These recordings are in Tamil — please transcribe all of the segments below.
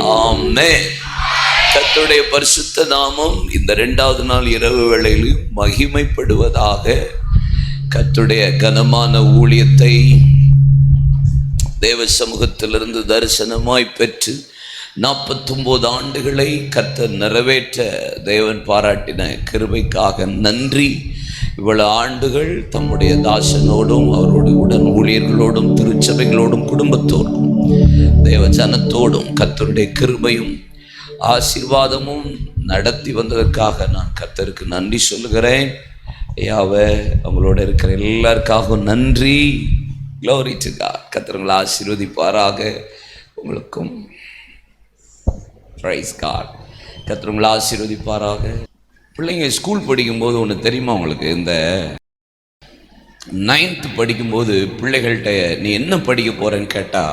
ஆமென். கர்த்தருடைய பரிசுத்த நாமம் இந்த 2வது நாள் இரவு வேளையில் மகிமைப்படுவதாக. கர்த்தருடைய கனமான ஊழியத்தை தேவ சமூகத்திலிருந்து தரிசனமாய் பெற்று 49 ஆண்டுகளை கர்த்தர் நிறைவேற்ற தேவன் பாராட்டின கிருபைக்காக நன்றி. இவ்வளவு ஆண்டுகள் தம்முடைய தாசனோடும் அவரோடு உடன் ஊழியர்களோடும் திருச்சபைகளோடும் குடும்பத்தோடும் தேவ ஜனத்தோடும் கர்த்தருடைய கிருபையும் ஆசீர்வாதமும் நடத்தி வந்ததற்காக நான் கர்த்தருக்கு நன்றி சொல்லுகிறேன். ஐயாவே, அவங்களோட இருக்கிற எல்லாருக்காகவும் நன்றி. Glory to God. கர்த்தர் உங்களை ஆசீர்வதிப்பாராக. உங்களுக்கும் Praise God. கர்த்தர் உங்களை ஆசீர்வதிப்பாராக. பிள்ளைங்க ஸ்கூல் படிக்கும்போது ஒன்று தெரியுமா உங்களுக்கு? இந்த 9th படிக்கும்போது பிள்ளைகள்கிட்ட நீ என்ன படிக்க போறேன்னு கேட்டா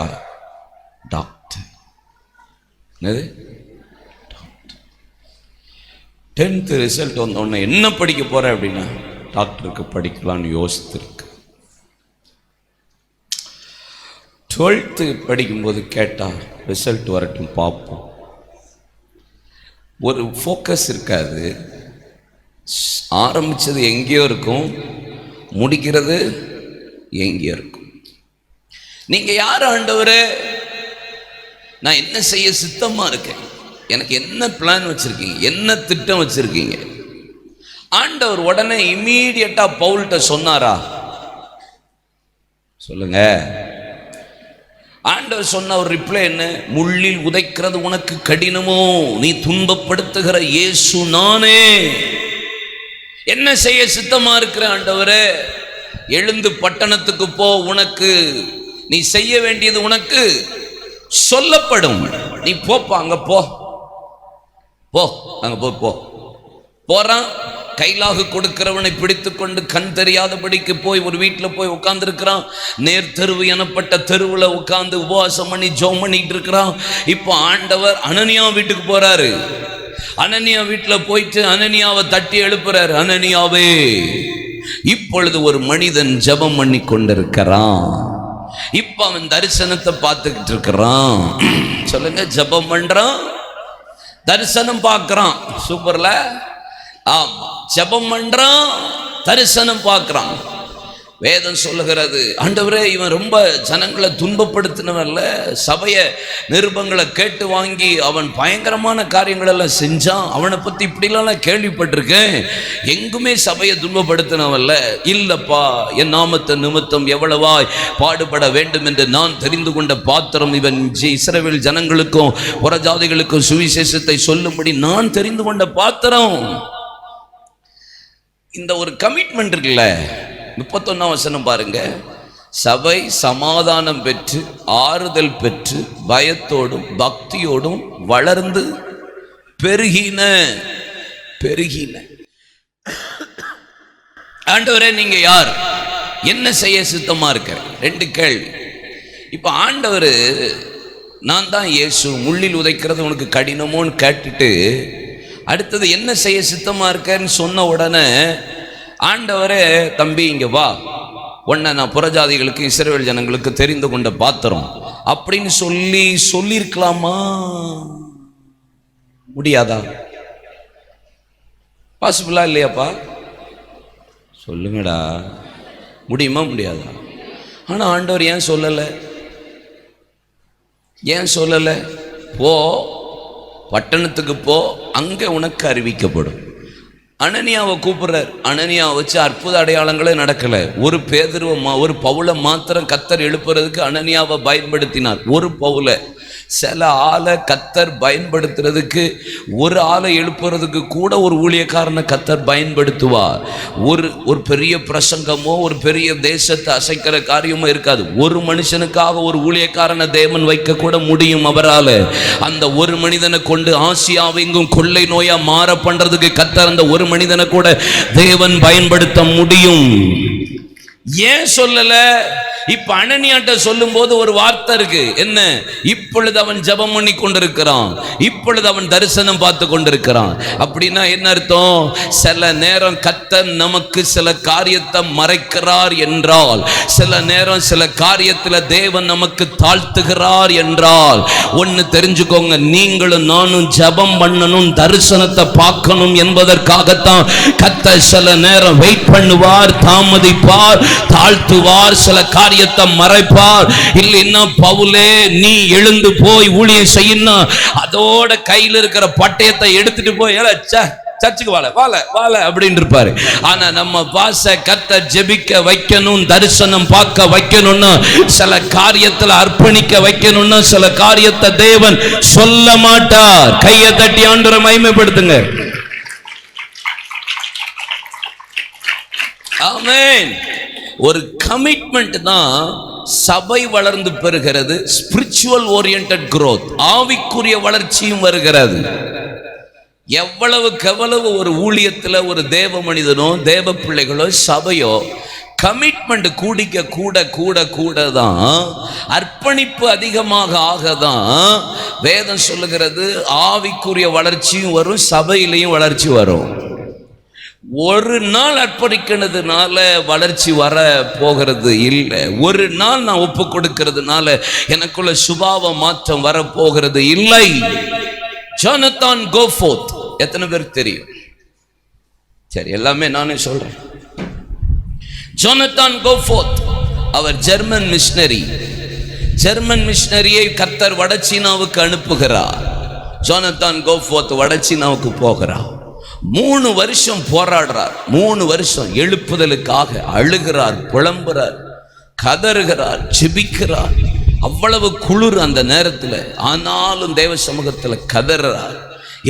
டாக்டர். என்னது? 10th ரிசல்ட் வந்த உடனே என்ன படிக்க போற அப்படின்னா டாக்டருக்கு படிக்கலான்னு யோசித்திருக்கு. 12th படிக்கும்போது கேட்டா ரிசல்ட் வரட்டும் பார்ப்போம். ஒரு ஃபோக்கஸ் இருக்காது. ஆரம்பித்தது எங்கேயோ இருக்கும், முடிக்கிறது எங்கேயோ இருக்கும். நீங்கள் யார் ஆண்டவரே? நான் என்ன செய்ய சித்தமாக இருக்கேன், எனக்கு என்ன பிளான் வச்சுருக்கீங்க, என்ன திட்டம் வச்சுருக்கீங்க? ஆண்டவர் உடனே இம்மீடியட்டாக பவுல்கிட்ட சொன்னாரா? சொல்லுங்க. ஆண்டவர் சொன்ன ஒரு ரிப்ளை என்ன? முள்ளில் உதைக்கிறது உனக்கு கடினமோ, நீ துன்பப்படுத்துகிற இயேசு நானே. என்ன செய்ய சித்தமா இருக்கிற ஆண்டவரே? எழுந்து பட்டணத்துக்கு போ, உனக்கு நீ செய்ய வேண்டியது உனக்கு சொல்லப்படும். நீ போப்பா, அங்க போ போ அங்க போ. போறான். கைலாகு கொடுக்கிறவனை பிடித்து கொண்டு கண் தெரியாதபடிக்கு போய் ஒரு வீட்டில் போய் உட்கார்ந்து இருக்கிறான். நேர் தெருவு எனப்பட்ட தெருவில் உட்கார்ந்து உபவாசம் பண்ணி ஜெபம் பண்ணிட்டு இருக்கிறான். இப்போ ஆண்டவர் அனனியா வீட்டுக்கு போறாரு. அனனியா வீட்டில் போயிட்டு அனனியாவை தட்டி எழுப்புறாரு. அனனியாவே, இப்பொழுது ஒரு மனிதன் ஜெபம் பண்ணி கொண்டிருக்கிறான். இப்ப அவன் தரிசனத்தை பார்த்துக்கிட்டு இருக்கிறான். சொல்லுங்க. ஜெபம் பண்றான், தரிசனம் பார்க்கிறான். சூப்பர்ல. ஆமா, ஜெபம் பண்றான், தரிசனம் பார்க்கிறான். வேதம் சொல்லுகிறது, ஆண்டவரே இவன் ரொம்ப ஜனங்களை துன்பப்படுத்தினவன்ல, சபைய நிருபங்களை கேட்டு வாங்கி அவன் பயங்கரமான காரியங்கள் எல்லாம் செஞ்சான். அவனை பத்தி இப்படிலாம் கேள்விப்பட்டிருக்கேன். எங்குமே சபையை துன்பப்படுத்தினவன்ல. இல்லப்பா, என் நாமத்தை நிமித்தம் எவ்வளவாய் பாடுபட வேண்டும் என்று நான் தெரிந்து கொண்ட பாத்திரம் இவன். இஸ்ரவேல் ஜனங்களுக்கும் புறஜாதிகளுக்கும் சுவிசேஷத்தை சொல்லும்படி நான் தெரிந்து கொண்ட பாத்திரம். இந்த ஒரு கமிட்மெண்ட் இருக்குல்ல. 31ஆம் வசனம் பாருங்க. சபை சமாதானம் பெற்று ஆறுதல் பெற்று பயத்தோடும் பக்தியோடும் வளர்ந்து பெருகின. ஆண்டவரே, நீங்க யார்? என்ன செய்ய சித்தமா இருக்க? 2 கேள்வி. இப்ப ஆண்டவர், நான் தான் இயேசு, முள்ளில் உதைக்கிறது உனக்கு கடினமோன்னு கேட்டுட்டு அடுத்தது என்ன செய்ய சித்தமா இருக்கன்னு சொன்ன உடனே ஆண்டவரே, தம்பி இங்க வா, உன்னை நான் புறஜாதிகளுக்கு இஸ்ரவேல் ஜனங்களுக்கு தெரிந்து கொண்ட பாத்திரம் அப்படின்னு சொல்லியிருக்கலாமா? முடியாதா? பாசிபிளா இல்லையாப்பா? சொல்லுங்கடா. முடியுமா முடியாதா? ஆனா ஆண்டவர் ஏன் சொல்லலை? போ, பட்டணத்துக்கு போ, அங்கே உனக்கு அறிவிக்கப்படும். அனனியாவை கூப்பிடுறார். அனனியாவை வச்சு அற்புத அடையாளங்களே நடக்கல. ஒரு பேதுருவை ஒரு பவுலை மாத்திரம் கத்தர் எழுப்புறதுக்கு அனனியாவை பயன்படுத்தினார். ஒரு பவுலை. சில ஆளை கத்தர் பயன்படுத்துறதுக்கு, ஒரு ஆளை எழுப்புறதுக்கு கூட ஒரு ஊழியக்காரனை கத்தர் பயன்படுத்துவார். ஒரு பெரிய பிரசங்கமோ ஒரு பெரிய தேசத்தை அசைக்கிற காரியமோ இருக்காது. ஒரு மனுஷனுக்காக ஒரு ஊழியக்காரனை தேவன் வைக்க கூட முடியும் அவரால். அந்த ஒரு மனிதனை கொண்டு ஆசியாவெங்கும் கொள்ளை நோயா மாற பண்றதுக்கு கத்தர் அந்த ஒரு மனிதனை கூட தேவன் பயன்படுத்த முடியும். ஏன் சொல்லல? இப்ப அனனியாட்ட சொல்லும் போது ஒரு வார்த்தை இருக்கு, என்ன? இப்பொழுது அவன் ஜெபம் பண்ணி கொண்டிருக்கிறான், இப்பொழுது அவன் தரிசனம் பார்த்து கொண்டிருக்கிறான். அப்படின்னா என்ன அர்த்தம்? சில நேரம் கர்த்தர் நமக்கு சில காரியத்தை மறைக்கிறார் என்றால், சில நேரம் சில காரியத்தில் தேவன் நமக்கு தாழ்த்துகிறார் என்றால் ஒன்னு தெரிஞ்சுக்கோங்க, நீங்களும் நானும் ஜெபம் பண்ணணும், தரிசனத்தை பார்க்கணும் என்பதற்காகத்தான் கர்த்தர் சில நேரம் வெயிட் பண்ணுவார், தாமதிப்பார், தாழ்த்துவார், சில காரியத்தை மறைப்பார். இல்லைன்னா பவுலே நீ எழுந்து போய் ஊழியம் செய்யணும், அதோட கையில் இருக்கிற பட்டயத்தை எடுத்துட்டு போய் சர்ச்சுக்கு வாழ வாழ வாழ அப்படின்னு இருப்பாரு. ஆனா நம்ம பாச கர்த்தர் ஜெபிக்க வைக்கணும், தரிசனம் பார்க்க வைக்கணும்னா, சில காரியத்தில் அர்ப்பணிக்க வைக்கணும்னா, சில காரியத்தை தேவன் சொல்ல மாட்டார். கையை தட்டி ஆண்டவரை மகிமைப்படுத்துங்க. ஆமென். ஒரு கமிட்மெண்ட் தான் சபை வளர்ந்து பெறுகிறது. ஸ்பிரிச்சுவல் ஓரியன்டட் growth, ஆவிக்குரிய வளர்ச்சியும் வருகிறது. எவ்வளவு ஒரு ஊழியத்தில் ஒரு தேவ மனிதனோ தேவ பிள்ளைகளோ சபையோ கமிட்மெண்ட் கூடிக்க கூட கூட கூட தான், அர்ப்பணிப்பு அதிகமாக ஆகதான் வேதம் சொல்லுகிறது ஆவிக்குரிய வளர்ச்சியும் வரும், சபையிலையும் வளர்ச்சி வரும். ஒரு நாள் அர்ப்பணிக்கிறதுனால வளர்ச்சி வர போகிறது இல்லை. ஒரு நாள் நான் ஒப்பு கொடுக்கிறதுனால எனக்குள்ள சுபாவ மாற்றம் வர போகிறது இல்லை. ஜோனத்தான் கோஃபோர்த் எத்தனை பேருக்கு தெரியும்? சரி, எல்லாமே நானே சொல்றேன். ஜோனத்தான் கோஃபோர்த் அவர் ஜெர்மன் மிஷனரி. ஜெர்மன் மிஷனரியை கர்த்தர் வடசீனாவுக்கு அனுப்புகிறார். ஜோனத்தான் கோஃபோர்த் வடசீனாவுக்கு போகிறார். 3 வருஷம் போராடுறார். 3 வருஷம் எழுப்புதலுக்காக அழுகிறார், புலம்புறார், கதறுகிறார், ஜெபிக்கிறார். அவ்வளவு குளிர் அந்த நேரத்தில், ஆனாலும் தேவ சமூகத்தில் கதறார்.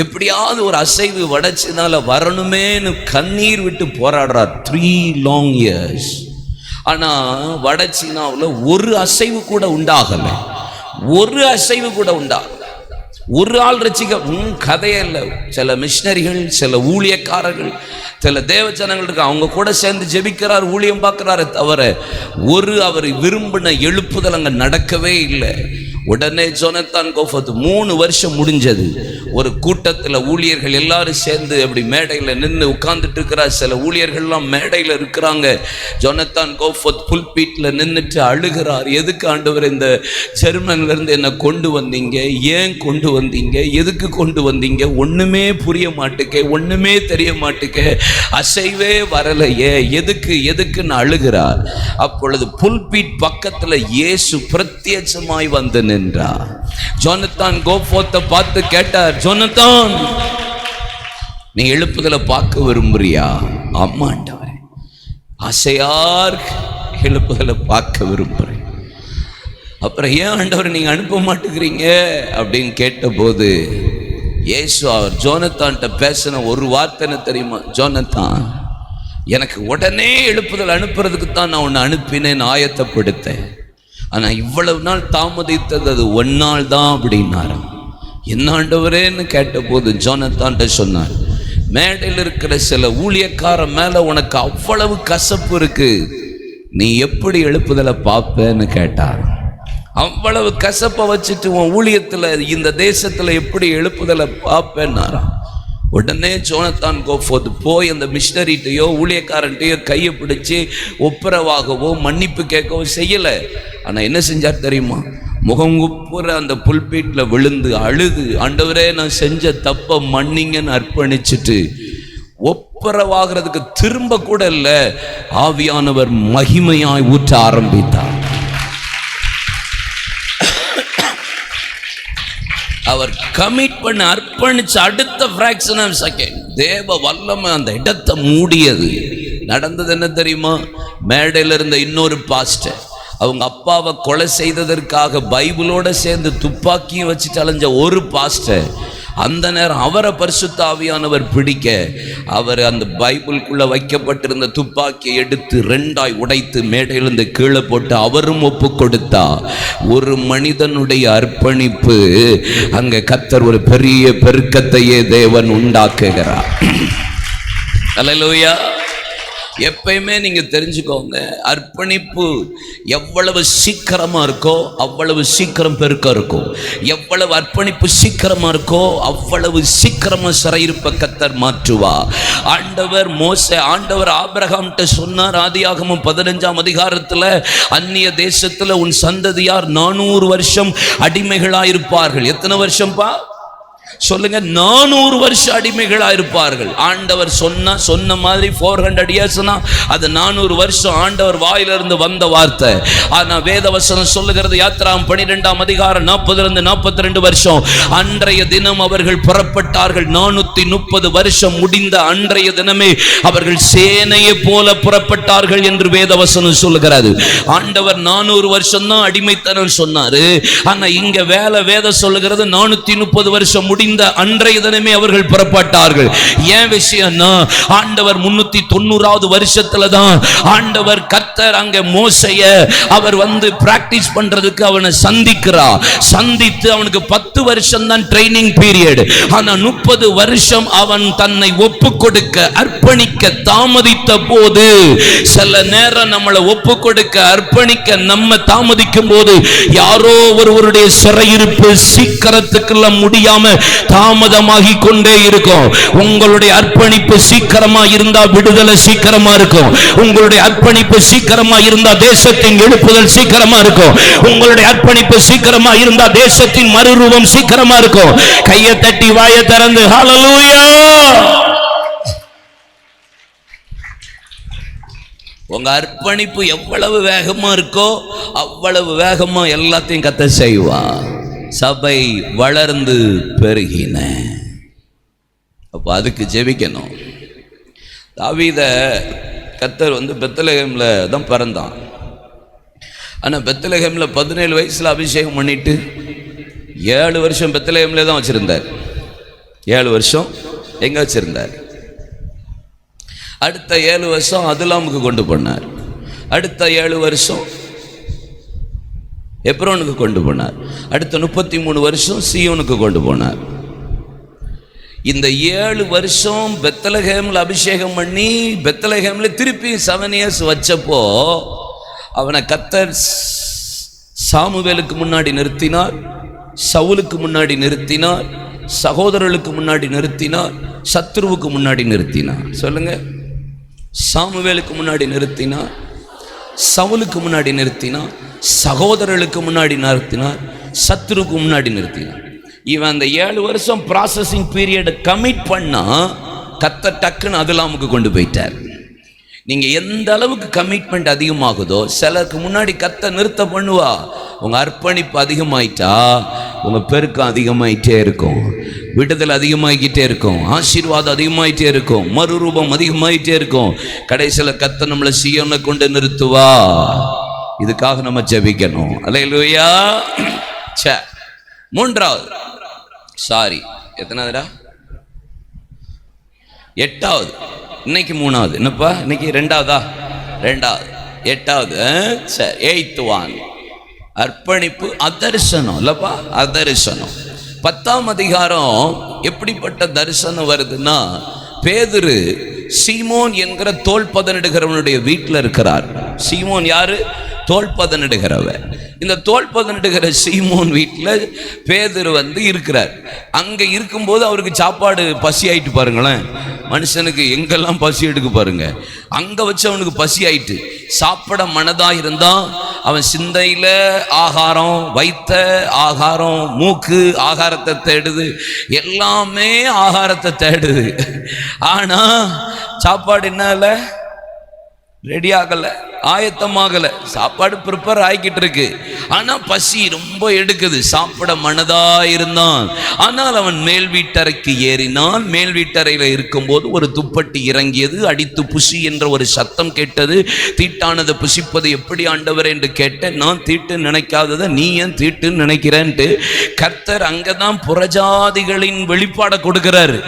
எப்படியாவது ஒரு அசைவு வடச்சினால வரணுமேனு கண்ணீர் விட்டு போராடுறார் 3 long years. ஆனா வடசீனாவில் ஒரு அசைவு கூட உண்டாகலை. ஒரு அசைவு கூட உண்டாகல. ஒரு ஆள் ரசிக்க கதையே இல்லை. சில மிஷனரிகள், சில ஊழியக்காரர்கள், சில தேவஜனங்கள் இருக்கு, அவங்க கூட சேர்ந்து ஜெபிக்கிறார், ஊழியம் பார்க்கிறாரு தவிர அவர் விரும்பின எழுப்புதல் அங்க நடக்கவே இல்லை. உடனே ஜோனத்தான் கோஃபோர்த் 3 வருஷம் முடிஞ்சது. ஒரு கூட்டத்தில் ஊழியர்கள் எல்லாரும் சேர்ந்து அப்படி மேடையில் நின்று உட்கார்ந்துட்டு இருக்கிறார். சில ஊழியர்கள்லாம் மேடையில் இருக்கிறாங்க. ஜோனத்தான் கோஃபோர்த் புல்பீட்டில் நின்றுட்டு அழுகிறார். எதுக்கு ஆண்டவர் இந்த ஜெர்மன்ல இருந்து என்ன கொண்டு வந்தீங்க? ஏன் கொண்டு வந்தீங்க? எதுக்கு கொண்டு வந்தீங்க? ஒண்ணுமே புரிய மாட்டுக்க, ஒண்ணுமே தெரிய மாட்டுக்க, அசைவே வரலையே, எதுக்குன்னு அழுகிறார். அப்பொழுது புல்பீட் பக்கத்தில் இயேசு பிரத்யட்சமாய் வந்து நின்றார். ஜோனத்தான் கோஃபோர்த்தை பார்த்து கேட்டார், ஜோனத்தான் நீ எழுப்புதலை பார்க்க விரும்புறியா? ஆமா ஆண்டவரே, ஆசையார் எழுப்புதலை பார்க்க விரும்புறேன். அப்புறம் ஏன் ஆண்டவரை நீங்க அனுப்ப மாட்டேங்கிறீங்க அப்படின்னு கேட்டபோது இயேசு அவர் ஜோனத்தான்கிட்ட பேசின ஒரு வார்த்தை என்ன தெரியுமா? ஜோனத்தான், எனக்கு உடனே எழுப்புதல் அனுப்புறதுக்கு தான் நான் உன்னை அனுப்பினேன், ஆயத்தப்படுத்தேன். ஆனால் இவ்வளவு நாள் தாமதித்தது அது 1 நாள் தான் அப்படின்னாரு. என்ன ஆண்டவரேன்னு கேட்டபோது ஜோனத்தான்கிட்ட சொன்னார், மேடையில் இருக்கிற சில ஊழியக்கார மேலே உனக்கு அவ்வளவு கசப்பு இருக்கு, நீ எப்படி எழுப்புதலை பார்ப்பேன்னு கேட்டார். அவ்வளவு கசப்பை வச்சுட்டு உன் ஊழியத்தில் இந்த தேசத்தில் எப்படி எழுப்புதலை பார்ப்பேன்னாராம். உடனே ஜோனத்தான் கோஃபோர்த் போய் அந்த மிஷனரிட்டையோ ஊழியக்காரன்ட்டையோ கையை பிடிச்சி ஒப்புரவாகவோ மன்னிப்பு கேட்கவோ செய்யலை. ஆனால் என்ன செஞ்சார் தெரியுமா? முகங்குப்புற அந்த புல்பீட்டில் விழுந்து அழுது, ஆண்டவரே நான் செஞ்ச தப்பை மன்னிங்கன்னு அர்ப்பணிச்சுட்டு ஒப்புரவாகிறதுக்கு திரும்ப கூட இல்லை, ஆவியானவர் மகிமையாய் ஊற்ற ஆரம்பித்தார். அவர் கமிட் பண்ண அர்ப்பணிச்சு அடுத்த ஃபிராக்ஷன் ஆஃப் செகண்ட் தேவ வல்லமை அந்த இடத்தை மூடியது. நடந்தது என்ன தெரியுமா? மேடையில் இருந்த இன்னொரு பாஸ்டர் அவங்க அப்பாவை கொலை செய்ததற்காக பைபிளோட சேர்ந்து துப்பாக்கியும் வச்சுட்டு அலைஞ்ச ஒரு பாஸ்டர், அந்த நேரம் அவரை பரிசுத்த ஆவியானவர் பிடிக்க அவர் அந்த பைபிளுக்குள்ள வைக்கப்பட்டிருந்த துப்பாக்கியை எடுத்து 2ஆய் உடைத்து மேடையிலிருந்து கீழே போட்டு அவரும் ஒப்பு கொடுத்தா. ஒரு மனிதனுடைய அர்ப்பணிப்பு அங்க கர்த்தர் ஒரு பெரிய பெருக்கத்தையே தேவன் உண்டாக்குகிறார். அல்லேலூயா. எப்பயுமே நீங்க தெரிஞ்சுக்கோங்க, அர்ப்பணிப்பு எவ்வளவு சீக்கிரமா இருக்கோ அவ்வளவு சீக்கிரம் பெருக்கம் இருக்கும். எவ்வளவு அர்ப்பணிப்பு சீக்கிரமா இருக்கோ அவ்வளவு சீக்கிரமா சிறையிருப்ப கர்த்தர் மாற்றுவா. ஆண்டவர் ஆபிரகாம்கிட்ட சொன்னார், ஆதியாகமம் 15ஆம் அதிகாரத்துல, அந்நிய தேசத்துல உன் சந்ததியார் 400 வருஷம் அடிமைகளாயிருப்பார்கள். எத்தனை வருஷம்பா சொல்லுங்க? 400 வருஷம் அடிமைகளா இருப்பார்கள். ஆண்டவர் சொன்ன மாதிரி 400 இயர்ஸ்னா அது 400 வருஷம் ஆண்டவர் வாயிலிருந்து வந்த வார்த்தை. ஆனா வேதவசனம் சொல்லுகிறது, யாத்திராம் 12ஆம் அதிகாரம் 40-42 வருஷம். அன்றைய தினம் அவர்கள் புறப்பட்டார்கள். 430 வருஷம் முடிந்த அன்றைய தினமே அவர்கள் சேனையை போல புறப்பட்டார்கள் என்று வேதவசனம் சொல்லுகிறது. ஆண்டவர் 400 வருஷம் தான் அடிமைத்தனம் சொன்னாரு. ஆனா இங்க வேத சொல்லுகிறது 430 வருஷம் முடிந்த அன்றைய தினமே அவர்கள் புறப்பட்டார்கள். ஏன் விஷயம்னா, ஆண்டவர் 390வது வருஷத்துல தான் ஆண்டவர் கர்த்தர் அங்க மோசேய அவர் பிராக்டிஸ் பண்றதுக்கு அவனை சந்தித்து அவனுக்கு 10 வருஷம் தான் ட்ரைனிங் பீரியட். ஆனா 30 வருஷம் அவன் தன்னை ஒப்பு கொடுக்க அர்ப்பணிக்க தாமதித்த போது, சில நேரம் நம்மளை ஒப்பு கொடுக்க அர்ப்பணிக்க நம்ம தாமதிக்கும் போது யாரோ ஒருவருடைய சிறையிருப்பு சீக்கிரத்துக்குள்ள முடியாம தாமதமாகி கொண்டே இருக்கும். உங்களுடைய அர்ப்பணிப்பு சீக்கிரமா இருந்தா விடுதலை சீக்கிரமா இருக்கும். உங்களுடைய அர்ப்பணிப்பு சீக்கிரமா இருந்தா தேசத்தின் எழுப்புதல் சீக்கிரமா இருக்கும். உங்களுடைய அர்ப்பணிப்பு சீக்கிரமா இருந்தா தேசத்தின் மறுரூபம் சீக்கிரமா இருக்கும். கையை தட்டி வாயை திறந்து ஹல்லேலூயா. உங்க அர்ப்பணிப்பு எவ்வளவு வேகமா இருக்கோ அவ்வளவு வேகமா எல்லாத்தையும் கர்த்தர் செய்வா. சபை வளர்ந்து பெருகின. அப்ப அதுக்கு ஜெபிக்கணும். தாவீத கர்த்தர் பெத்லகேம்ல தான் பிறந்தான். ஆனா பெத்லகேம்ல 17 வயசுல அபிஷேகம் பண்ணிட்டு 7 வருஷம் பெத்லகேம்ல தான் வச்சிருந்தார். 7 வருஷம் எங்க வச்சிருந்தார்? அடுத்த 7 வருஷம் அதுலாமுக்கு கொண்டு போனார். அடுத்த 7 வருஷம் எப்ரோனுக்கு கொண்டு போனார். அடுத்த 33 வருஷம் சீயோனுக்கு கொண்டு போனார். இந்த 7 வருஷம் பெத்லகேம்ல அபிஷேகம் பண்ணி பெத்லகேம்ல திருப்பி 7 இயர்ஸ் வச்சப்போ அவனை கர்த்தர் சாமுவேலுக்கு முன்னாடி நிறுத்தினார், சவுலுக்கு முன்னாடி நிறுத்தினார், சகோதரர்களுக்கு முன்னாடி நிறுத்தினார், சத்ருவுக்கு முன்னாடி நிறுத்தினார். சொல்லுங்க. சாமுவேலுக்கு முன்னாடி நிறுத்தினார், சவுலுக்கு முன்னாடி நிறுத்தினார், சகோதரர்களுக்கு முன்னாடி நிறுத்தினார், சத்ருக்கு முன்னாடி நிறுத்தினார். இவன் அந்த 7 வருஷம் ப்ராசஸிங் பீரியட் கமிட் பண்ணா கர்த்தர் டக்குன்னு அதுலாமுக்கு கொண்டு போயிட்டார். நீங்க எந்த அளவுக்கு கமிட்மெண்ட் அதிகமாகுதோ சிலருக்கு முன்னாடி கர்த்தர் நிறுத்த பண்ணுவா. உங்க அர்ப்பணிப்பு அதிகமாயிட்டா உங்க பெருக்கம் அதிகமாயிட்டே இருக்கும், விடுதலை அதிகமாகிட்டே இருக்கும், ஆசீர்வாதம் அதிகமாயிட்டே இருக்கும், மறுரூபம் அதிகமாயிட்டே இருக்கும். கடைசியில கர்த்தர் நம்மளை சீயோனை கொண்டு நிறுத்துவா. இதுக்காக நம்ம ஜெபிக்கணும். அல்லேலூயா. மூன்றாவது, எத்தனாவதுடா? 8வது. இன்னைக்கு 3வது. என்னப்பா இன்னைக்கு 2வதா? 8வது. சரி, 8th one. அர்ப்பணிப்பு அதர்சனம் இல்லப்பா, அதர்சனம். 10ஆம் அதிகாரம் எப்படிப்பட்ட தரிசனம் வருதுன்னா, பேதுரு சீமோன் என்கிற தோல் பதனிடுகிறவனுடைய வீட்டில் இருக்கிறார். சீமோன் யாரு? தோல் பதனிடுகிறவர். இந்த தோல் பதனிடுகிற சீமோன் வீட்டில் பேதுரு இருக்கிறார். அங்கே இருக்கும்போது அவருக்கு சாப்பாடு பசி ஆயிட்டு பாருங்களேன். மனுஷனுக்கு எங்கெல்லாம் பசி எடுக்கு பாருங்க. அங்கே வச்சு அவனுக்கு பசி ஆயிட்டு சாப்பிட மனதாக இருந்தான். அவன் சிந்தையில் ஆகாரம், வைத்த ஆகாரம், மூக்கு ஆகாரத்தை தேடுது, எல்லாமே ஆகாரத்தை தேடுது. ஆனால் சாப்பாடு என்ன ரெடி ஆகலை, ஆயத்தமாகலை. சாப்பாடு ப்ரிப்பேர் ஆகிக்கிட்டு இருக்கு, ஆனால் பசி ரொம்ப எடுக்குது. சாப்பிட மனதா இருந்தான். ஆனால் அவன் மேல் வீட்டறைக்கு ஏறினான். மேல் வீட்டறையில் இருக்கும்போது ஒரு துப்பட்டி இறங்கியது. அடித்து புசி என்ற ஒரு சத்தம் கேட்டது. தீட்டானது புசிப்பது எப்படி ஆண்டவர் என்று கேட்டேன். நான் தீட்டு நினைக்காததை நீ ஏன் தீட்டுன்னு நினைக்கிறேன்ட்டு கர்த்தர் அங்கதான் புறஜாதிகளின் வெளிப்பாடை கொடுக்கிறாரு.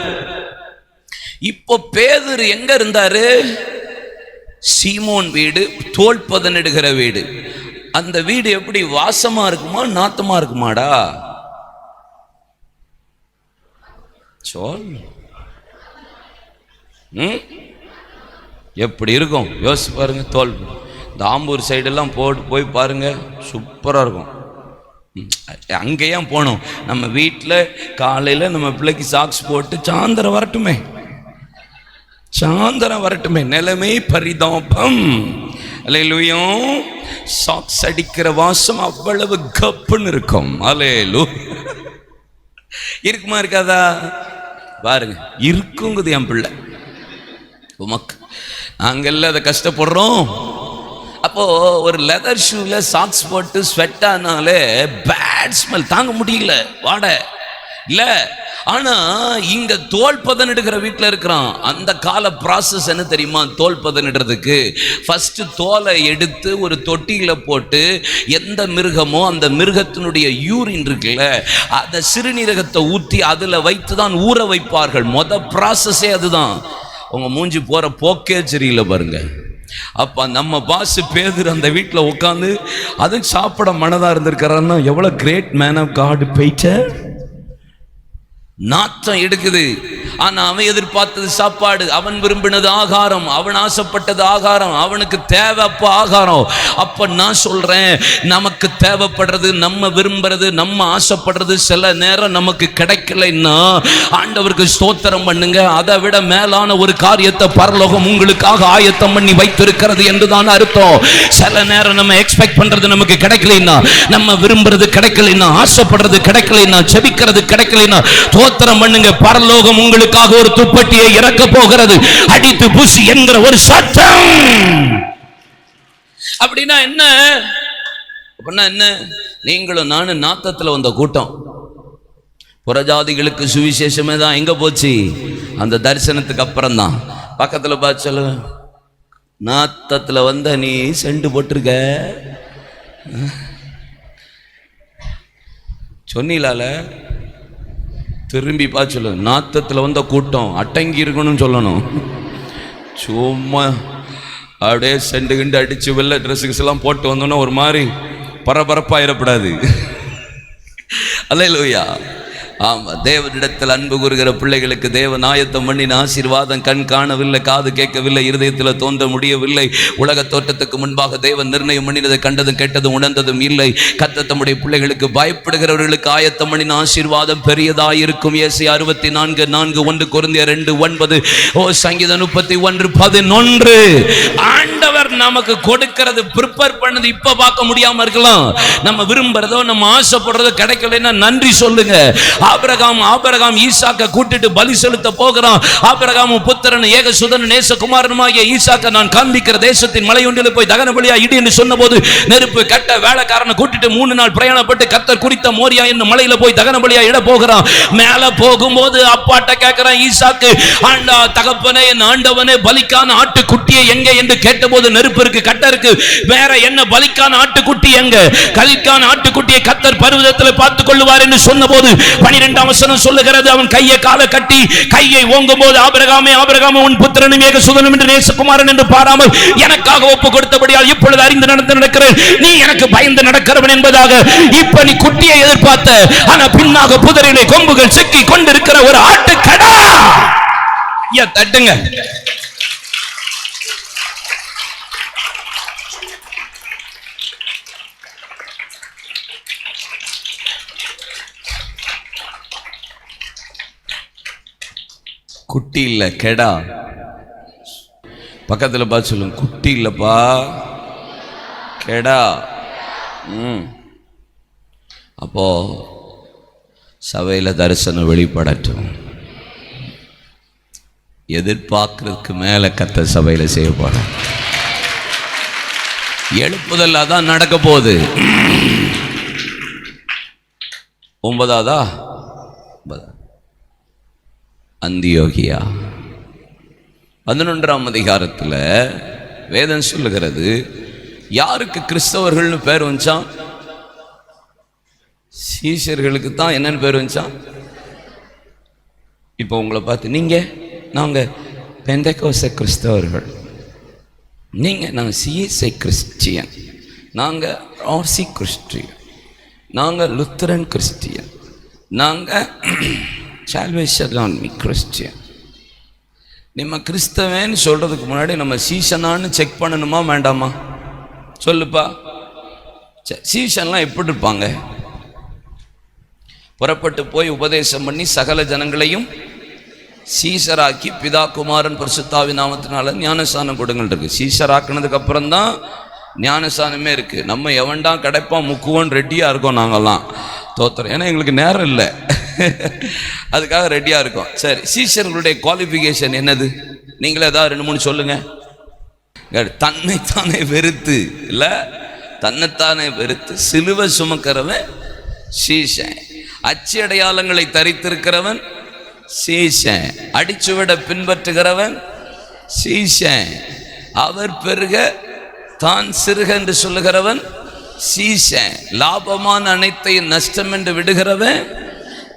இப்போ பேதுரு எங்க இருந்தாரு? சீமோன் வீடு, தோல் பதனிடுகிற வீடு. அந்த வீடு எப்படி வாசமா இருக்குமா நாத்தமா இருக்குமாடா? சொல். எப்படி இருக்கும் யோசிச்சு பாருங்க. தோல் இந்த ஆம்பூர் சைடெல்லாம் போய் பாருங்க, சூப்பராக இருக்கும். அங்கேயும் போகணும். நம்ம வீட்டில் காலையில் நம்ம பிள்ளைக்கு சாக்ஸ் போட்டு சாயந்தரம் வரட்டுமே, நிலைமை பரிதாபம். அல்லேலூயா. சாக்ஸ் அடிக்கிற வாசம் அவ்வளவு கப்புன்னு இருக்கும். அல்லேலூயா. இருக்குமா இருக்காதா பாருங்க, இருக்குங்குது என் பிள்ளை. உமக்கு நாங்கெல்லாம் அதை கஷ்டப்படுறோம். அப்போ ஒரு லெதர் ஷூல சாக்ஸ் போட்டு ஸ்வெட் ஆனாலே பேட் ஸ்மெல் தாங்க முடியல, வாட இல்ல. ஆனா இங்க தோல் பதனிடுகிற வீட்டில் இருக்கிறான். அந்த கால ப்ராசஸ் என்ன தெரியுமா? தோல் பதனிடுறதுக்கு ஃபர்ஸ்ட் தோலை எடுத்து ஒரு தொட்டியில போட்டு எந்த மிருகமோ அந்த மிருகத்தினுடைய யூரின் இருக்குல்ல, அதை சிறுநீரகத்தை ஊற்றி அதுல வைத்து தான் ஊற வைப்பார்கள். ப்ராசஸே அதுதான். உங்க மூஞ்சி போற போக்கே சரியில்லை பாருங்க. அப்ப நம்ம பாஸ் பேதுரு அந்த வீட்டில் உட்காந்து அது சாப்பிட மனதா இருந்திருக்கிறான்னா எவ்வளவு கிரேட் மேன் ஆஃப் காட். போயிட்ட நாற்றம் எடுக்குது. ஆனா அவன் எதிர்பார்த்தது சாப்பாடு, அவன் விரும்பினது ஆகாரம், அவன் ஆசைப்பட்டது ஆகாரம், அவனுக்கு தேவை அப்ப ஆகாரம். அப்ப நான் சொல்றேன், நமக்கு தேவைப்படுறது, நம்ம விரும்புறது, நம்ம ஆசைப்படுறது சில நேரம் நமக்கு கிடைக்கலைன்னா ஆண்டவருக்கு ஸ்தோத்திரம் பண்ணுங்க. அதை விட மேலான ஒரு காரியத்தை பரலோகம் உங்களுக்காக ஆயத்தம் பண்ணி வைத்திருக்கிறது என்றுதான் அர்த்தம். சில நேரம் நம்ம எக்ஸ்பெக்ட் பண்றது நமக்கு கிடைக்கலைன்னா, நம்ம விரும்புறது கிடைக்கலைன்னா, ஆசைப்படுறது கிடைக்கலைன்னா, செபிக்கிறது கிடைக்கலைன்னா ஸ்தோத்திரம் பண்ணுங்க. பரலோகம் உங்களுக்காக ஒரு துப்பட்டியை இறக்க போகிறது. அடித்து புசி என்கிற ஒரு சத்தம். அப்படின்னா என்ன? நீங்களும் நானும் நாத்தத்துல வந்த கூட்டம். புறஜாதிகளுக்கு சுவிசேஷமே தான் எங்க போச்சு? அந்த தரிசனத்துக்கு அப்புறம் தான். பக்கத்துல பார்த்து சொல்லு, நாத்தத்துல வந்த நீ செண்டு போட்டிருக்க சொன்னீலால. திரும்பி பார்த்து சொல்லு, நாத்தத்தில் வந்த கூட்டம் அட்டங்கி இருக்கணும்னு சொல்லணும். சும்மா அப்படியே செண்டு கிண்டு அடிச்சு வெள்ளை ட்ரெஸ்ஸுக்கு எல்லாம் போட்டு வந்தோன்னா ஒரு மாதிரி பரபரப்பாயிடப்படாது. அல்லேலூயா. ஆமா, தேவனிடத்தில் அன்பு கூறுகிற பிள்ளைகளுக்கு தேவன் ஆயத்தம் பண்ணின ஆசீர்வாதம் கண் காணவில்லை, காது கேட்கவில்லை, இருதயத்தில் தோன்ற முடியவில்லை. உலக தோட்டத்துக்கு முன்பாக தேவன் நிர்ணயம் பண்ணினதை கண்டதும் கேட்டதும் உணர்ந்ததும் இல்லை. கர்த்தர் தம்முடைய பிள்ளைகளுக்கு பயப்படுகிறவர்களுக்கு ஆயத்தம் பண்ணின ஆசீர்வாதம் பெரியதாயிருக்கும். ஏசாயா 64:4, 1 கொரிந்தியர் 2:9, சங்கீதம் 31:11. ஆண்டவர் நமக்கு கொடுக்கிறது, ப்ரிப்பேர் பண்ணது இப்ப பார்க்க முடியாம இருக்கலாம். நம்ம விரும்புறதோ நம்ம ஆசைப்படுறதோ கிடைக்கலன்னா நன்றி சொல்லுங்க. ஆபிரகாம் ஈசாக்க கூட்டிட்டு பலி செலுத்த போகிறான். ஆபிரகாம் புத்திரன் ஏகசுதன் நேசகுமாரனுமாகிய ஈசாக்க நான் காண்பிக்கிற தேசத்தின் மலையொன்றில் போய் தகன பலியா இடி என்று சொன்னபோது நெருப்பு கட்ட வேலைக்காரனை கூட்டிட்டு 3 நாள் பிரயாணப்பட்டு கர்த்தர் குறித்த மோரியா என்னும் மலையில போய் தகன பலியா இட போகிறான். மேல போகும்போது அப்பாட்ட கேட்கிறான் ஈசாக்கு, ஆண்டா தகப்பனே, என் ஆண்டவனே, பலிக்கான ஆட்டுக்குட்டியை எங்க என்று கேட்டபோது நெருப்பு இருக்கு, கட்ட இருக்கு, வேற என்ன பலிக்கான ஆட்டுக்குட்டி எங்க? கலிக்கான ஆட்டுக்குட்டியை கர்த்தர் பர்வதத்தில் பார்த்துக் கொள்ளுவார் என்று சொன்னபோது 12ஆம் வசனம் சொல்லுகிறது, அவன் கையை காலை கட்டி கையை ஓங்கும் போது ஆபிரகாமே உன் புத்திரனும் ஏகசுதனும் என்று நேசகுமாரன் என்று பாராமல் எனக்காக ஒப்பு கொடுத்தபடியால் இப்பொழுது அறிந்து நடக்கிறேன், நீ எனக்கு பயந்து நடக்கிறவன் என்பதாக. இப்ப நீ குட்டியை எதிர்பார்த்த, ஆனா பின்னாக புதரிலே கொம்புகள் சிக்கி கொண்டிருக்கிற ஒரு ஆட்டுக்கடா. தட்டுங்க. குட்டி இல்ல, கெடா. பக்கத்தில் பார்த்து சொல்லுங்க, குட்டி இல்லப்பா, கெடா. அப்போ சபையில் தரிசனம் வெளிப்படட்டும். எதிர்பார்க்கறதுக்கு மேல கத்த சபையில் செய்யப்பட எழுப்புதல் அதான் நடக்க போகுது. 9ஆவதா அந்தியோகியா 11ஆம் அதிகாரத்தில் வேதம் சொல்லுகிறது, யாருக்கு கிறிஸ்தவர்கள்னு பேர் வந்துச்சான்? சீஷர்களுக்கு தான் என்னன்னு பேர் வந்துச்சான். இப்போ உங்களை பார்த்து நாங்கள் பெந்தெகோஸ்தே கிறிஸ்தவர்கள், நாங்கள் சிஎஸ்ஐ கிறிஸ்டியன், நாங்கள் ஆர்சி கிறிஸ்டியன், நாங்கள் லுத்தரன் கிறிஸ்டியன், நாங்கள் சால்வேஷன் ஆர்மி கிறிஸ்டியன், நம்ம கிறிஸ்தவன்னு சொல்றதுக்கு முன்னாடி நம்ம சீசனான்னு செக் பண்ணணுமா வேண்டாமா? சொல்லுப்பா. சீசன்லாம் எப்படி இருப்பாங்க? புறப்பட்டு போய் உபதேசம் பண்ணி சகல ஜனங்களையும் சீசராக்கி பிதா குமாரன் பரிசுத்தாவி நாமத்தினால ஞானஸ்தானம் கொடுங்கள் இருக்கு. சீசராக்குனதுக்கு அப்புறம் தான் ஞானஸ்தானமே இருக்கு. நம்ம எவன்டா கிடைப்பான் முக்குவன் ரெடியா இருக்கோம் நாங்கெல்லாம். தோத்திரம், ஏன்னா எங்களுக்கு நேரம் இல்லை, அதுக்காக ரெடியா இருக்கோம். சரி, சீஷர்களுடைய குவாலிஃபிகேஷன் என்னது? நீங்களே ஏதாவது 2-3 சொல்லுங்க. தன்னைத்தானே வெறுத்து, இல்ல தன்னைத்தானே வெறுத்து சிலுவை சுமக்கிறவன் சீஷன். அச்சு அடையாளங்களை தரித்திருக்கிறவன் சீஷன். அடிச்சுவிட பின்பற்றுகிறவன் சீஷன். அவர் பெருக தான் சிறுக என்று சொல்லுகிறவன் சீஷன். லாபமான அனைத்தையும் நஷ்டம் என்று விடுகிறவன்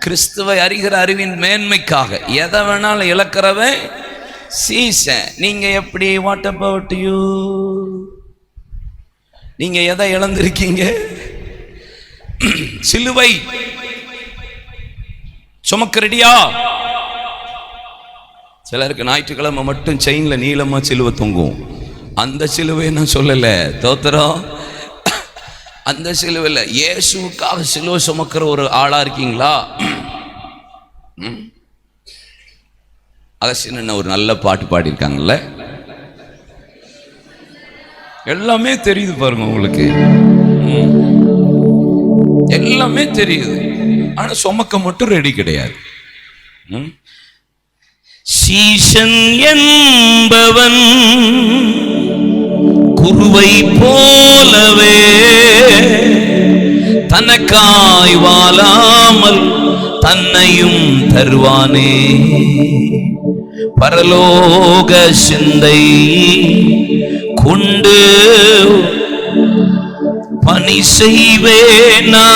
கிறிஸ்துவை அறிகிற அறிவின் மேன்மைக்காக எதை வேணாலும் இழக்கிறவன் சீஷன். நீங்க எப்படி? What about you? நீங்க எதை இழந்திருக்கீங்க? சிலுவை சுமக்க ரெடியா? சிலருக்கு ஞாயிற்றுக்கிழமை மட்டும் செயின்ல நீளமா சிலுவை தொங்கும். அந்த சிலுவை நான் சொல்லல, தோத்திரம். அந்த சிலுவையில் இயேசுவுக்காக சிலுவை சுமக்கிற ஒரு ஆளா இருக்கீங்களா? அகஸ்டின் ஒரு நல்ல பாட்டு பாடியிருக்காங்கல்ல, எல்லாமே தெரியுது பாருங்க உங்களுக்கு, எல்லாமே தெரியுது. ஆனா சுமக்க மட்டும் ரெடி கிடையாது. சீஷன் என்பவன் குருவை போலவே தனக்காய் வாழாமல் தன்னையும் தருவானே. பரலோக சிந்தை கொண்டு பணி செய்வேனா.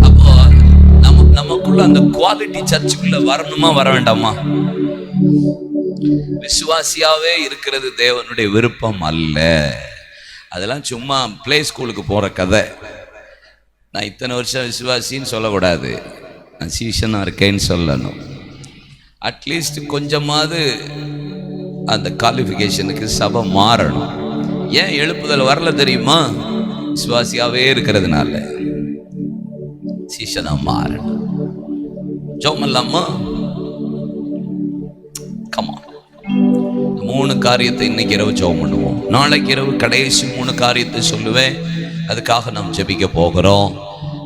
அப்போ நமக்குள்ள அந்த குவாலிட்டி சர்ச்சுக்குள்ள வரணுமா வர வேண்டாமா? விசுவாசியாவே இருக்கிறது தேவனுடைய விருப்பம் அல்ல. அதெல்லாம் சும்மா பிளே ஸ்கூலுக்கு போற கதை. நான் இத்தனை வருஷம் விசுவாசின்னு சொல்லக்கூடாது, நான் சீசனா இருக்கேன்னு சொல்லணும். அட்லீஸ்ட் கொஞ்சமாவது அந்த குவாலிஃபிகேஷனுக்கு சபை மாறணும். ஏன் எழுப்புதல் வரல தெரியுமா? விசுவாசியாவே இருக்கிறதுனால. சீசனா மாறணும். ஜோமல்லாமா, கமா. 3 காரியத்தை இன்னைக்கு இரவு ஜெபம் பண்ணுவோம். நாளைக்கு இரவு கடைசி 3 காரியத்தை சொல்லுவேன். அதுக்காக நாம் ஜெபிக்க போகிறோம்.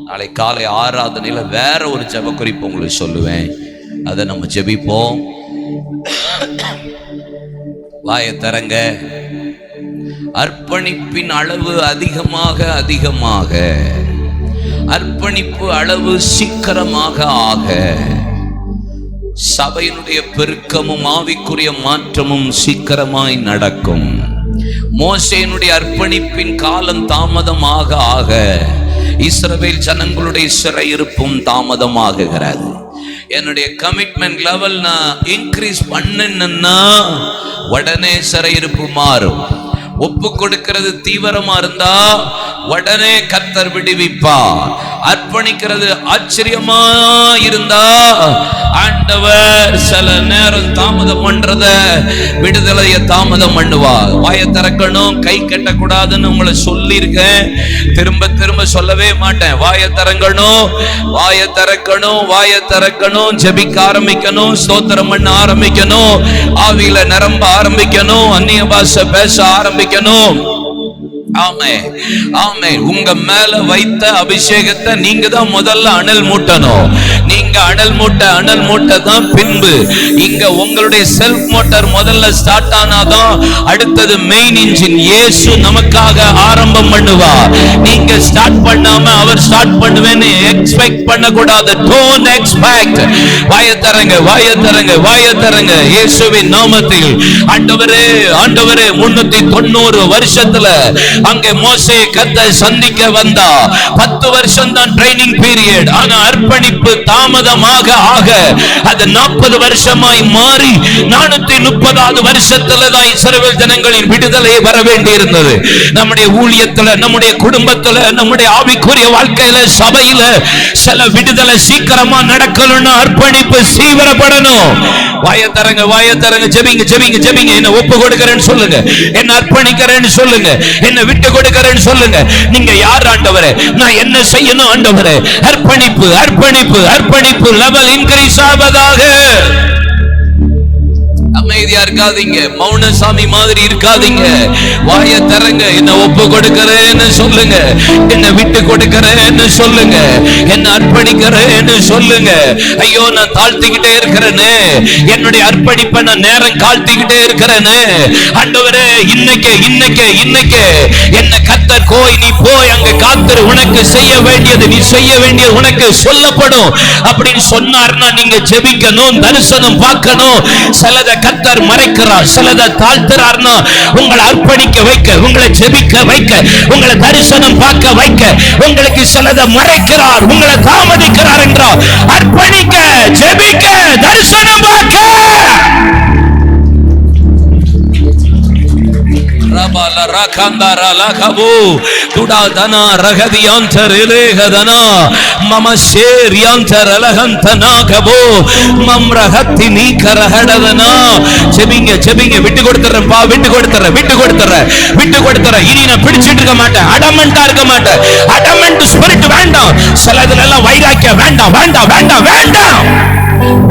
நாளை காலை ஆராதனையில வேற ஒரு ஜெப குறிப்பு உங்களுக்கு சொல்லுவேன், அதை நம்ம ஜெபிப்போம். வாயை தரங்க. அர்ப்பணிப்பின் அளவு அதிகமாக அதிகமாக, அர்ப்பணிப்பு அளவு சீக்கிரமாக ஆக, சபையினுடைய பெருக்கமும் ஆவிக்குரிய மாற்றமும் சீக்கிரமாய் நடக்கும். மோசேயினுடைய அர்ப்பணிப்பின் காலம் தாமதமாக ஆக இஸ்ரவேல் ஜனங்களுடைய சிறையிருப்பும் தாமதமாகுகிறது. என்னுடைய கமிட்மெண்ட் லெவல் நான் இன்க்ரீஸ் பண்ணேன்னா உடனே சிறையிருப்பு மாறும். ஒப்பு கொடுக்கிறது தீவிரமா இருந்தா உடனே கர்த்தர் விடுவிப்பார். அர்ப்பணிக்கிறது ஆச்சரியமா இருந்தா ஆண்டவர் சில நேரம் தாமதம் பண்றத விடுதலைய தாமதம் பண்ணுவார். வாயை திறக்கணும், கை கட்டக்கூடாதுன்னு உங்களை சொல்லியிருக்கேன், திரும்ப திரும்ப சொல்லவே மாட்டேன். வாயை திறக்கணும், வாயை திறக்கணும், வாயை திறக்கணும். ஜெபிக்க ஆரம்பிக்கணும், ஸ்தோத்திரம் பண்ண ஆரம்பிக்கணும், ஆவியில நிரம்ப ஆரம்பிக்கணும், அந்நிய பாஷை பேச ஆரம்பிக்கணும். ஆமென், ஆமென். உங்க மேல வைத்த அபிஷேகத்தை நீங்க தான் முதல்ல அனல் மூட்டணும். நீங்க அனல் மூட்ட தான் பின்பு இங்க உங்களுடைய செல்ஃப் மோட்டார் முதல்ல ஸ்டார்ட் ஆனாதான் அடுத்தது மெயின் இன்ஜின் இயேசு நமக்காக ஆரம்பம் பண்ணுவார். நீங்க ஸ்டார்ட் பண்ணாம அவர் ஸ்டார்ட் பண்ணுவேன்னு எக்ஸ்பெக்ட் பண்ண கூடாது. Don't expect. வாயை தரங்க, வாயை தரங்க, வாயை தரங்க. இயேசுவின் நாமத்தில் ஆண்டவரே, ஆண்டவரே. 390 வருஷத்துல அங்கே மோசே கர்த்தரை சந்திக்க வந்தா 10 வருஷம் தான் ட்ரைனிங் பீரியட். ஆனா அர்ப்பணிப்பு தாமதம் தாமதமாக ஆக அது 40 வருஷமாய் மாறி 430வது வருஷத்துல தான் இஸ்ரவேல் ஜனங்களின் விடுதலை வர வேண்டி இருந்தது. நம்முடைய ஊழியத்துல, நம்முடைய குடும்பத்துல, நம்முடைய ஆவிக்குரிய வாழ்க்கையில, சபையில சில விடுதலை சீக்கிரமா நடக்கணும்னு அர்ப்பணிப்பு தீவிரப்படணும். வாயத்தரங்க வாயத்தரங்க, ஜெபிங்க ஜெபிங்க ஜெபிங்க. என்ன ஒப்பு கொடுக்கிறேன்னு சொல்லுங்க, என்ன அர்ப்பணிக்கிறேன்னு சொல்லுங்க, என்ன விட்டு கொடுக்கிறேன்னு சொல்லுங்க. நீங்க யார் ஆண்டவரே? நான் என்ன செய்யணும் ஆண்டவரே? அர்ப்பணிப்பு அர்ப்பணிப்பு அர்ப்பணிப்பு. லெவல் இன்கிரீஸ் ஆவதாக. அமைதியா இருக்காதீங்க, மௌனசாமி மாதிரி இருக்காதீங்க. வாய தரங்க, என்ன ஒப்பு கொடுக்கிறேன்னு சொல்லுங்க, என்ன விட்டு கொடுக்கிறேன்னு சொல்லுங்க, என்ன அர்ப்பணிக்கிறேன்னு சொல்லுங்க. ஐயோ நான் தாழ்த்திக்கிட்டே இருக்கிறேன்னு, என்னுடைய அர்ப்பணிப்பை நான் நேரம் காழ்த்திக்கிட்டே இருக்கிறேன்னு. ஆண்டவரே இன்னைக்கு இன்னைக்கு இன்னைக்கு என்ன கர்த்தர் கோய் நீ போய் அங்க காத்துரு, உனக்கு செய்ய வேண்டியது நீ செய்ய வேண்டியது உனக்கு சொல்லப்படும் அப்படின்னு சொன்னார்னா நீங்க ஜெபிக்கணும், தரிசனம் பார்க்கணும். சிலதை கர்த்தர் மறைக்கிறார், சிலதை தாழ்த்துறார்னா உங்களை அர்ப்பணிக்க வைக்க, உங்களை ஜெபிக்க வைக்க, உங்களை தரிசனம் பார்க்க வைக்க, உங்களுக்கு சிலதை மறைக்கிறார், உங்களை தாமதிக்கிறார் என்றால் அர்ப்பணிக்க, ஜெபிக்க, தரிசனம் பார்க்க. ரபால ரகந்தர லகபு துடாதனா ரகதியாந்தர் இலேகதனா மமஷேரியாந்தர் லகந்தனா கபு மம்ரஹத்தி நீகரஹடதனா. ஜெபிங்க ஜெபிங்க. விட்டு கொடுத்துறேன்ப்பா, விட்டு கொடுத்துறேன், விட்டு கொடுத்துறேன், விட்டு கொடுத்துறேன். இனி நான் பிடிச்சிட்டு இருக்க மாட்டேன், அடமெண்டா இருக்க மாட்டேன். அடமெண்ட் ஸ்பிரிட் வேண்டாம். சிலதுல எல்லாம் வைராக்கியம் வேண்டாம் வேண்டாம் வேண்டாம் வேண்டாம்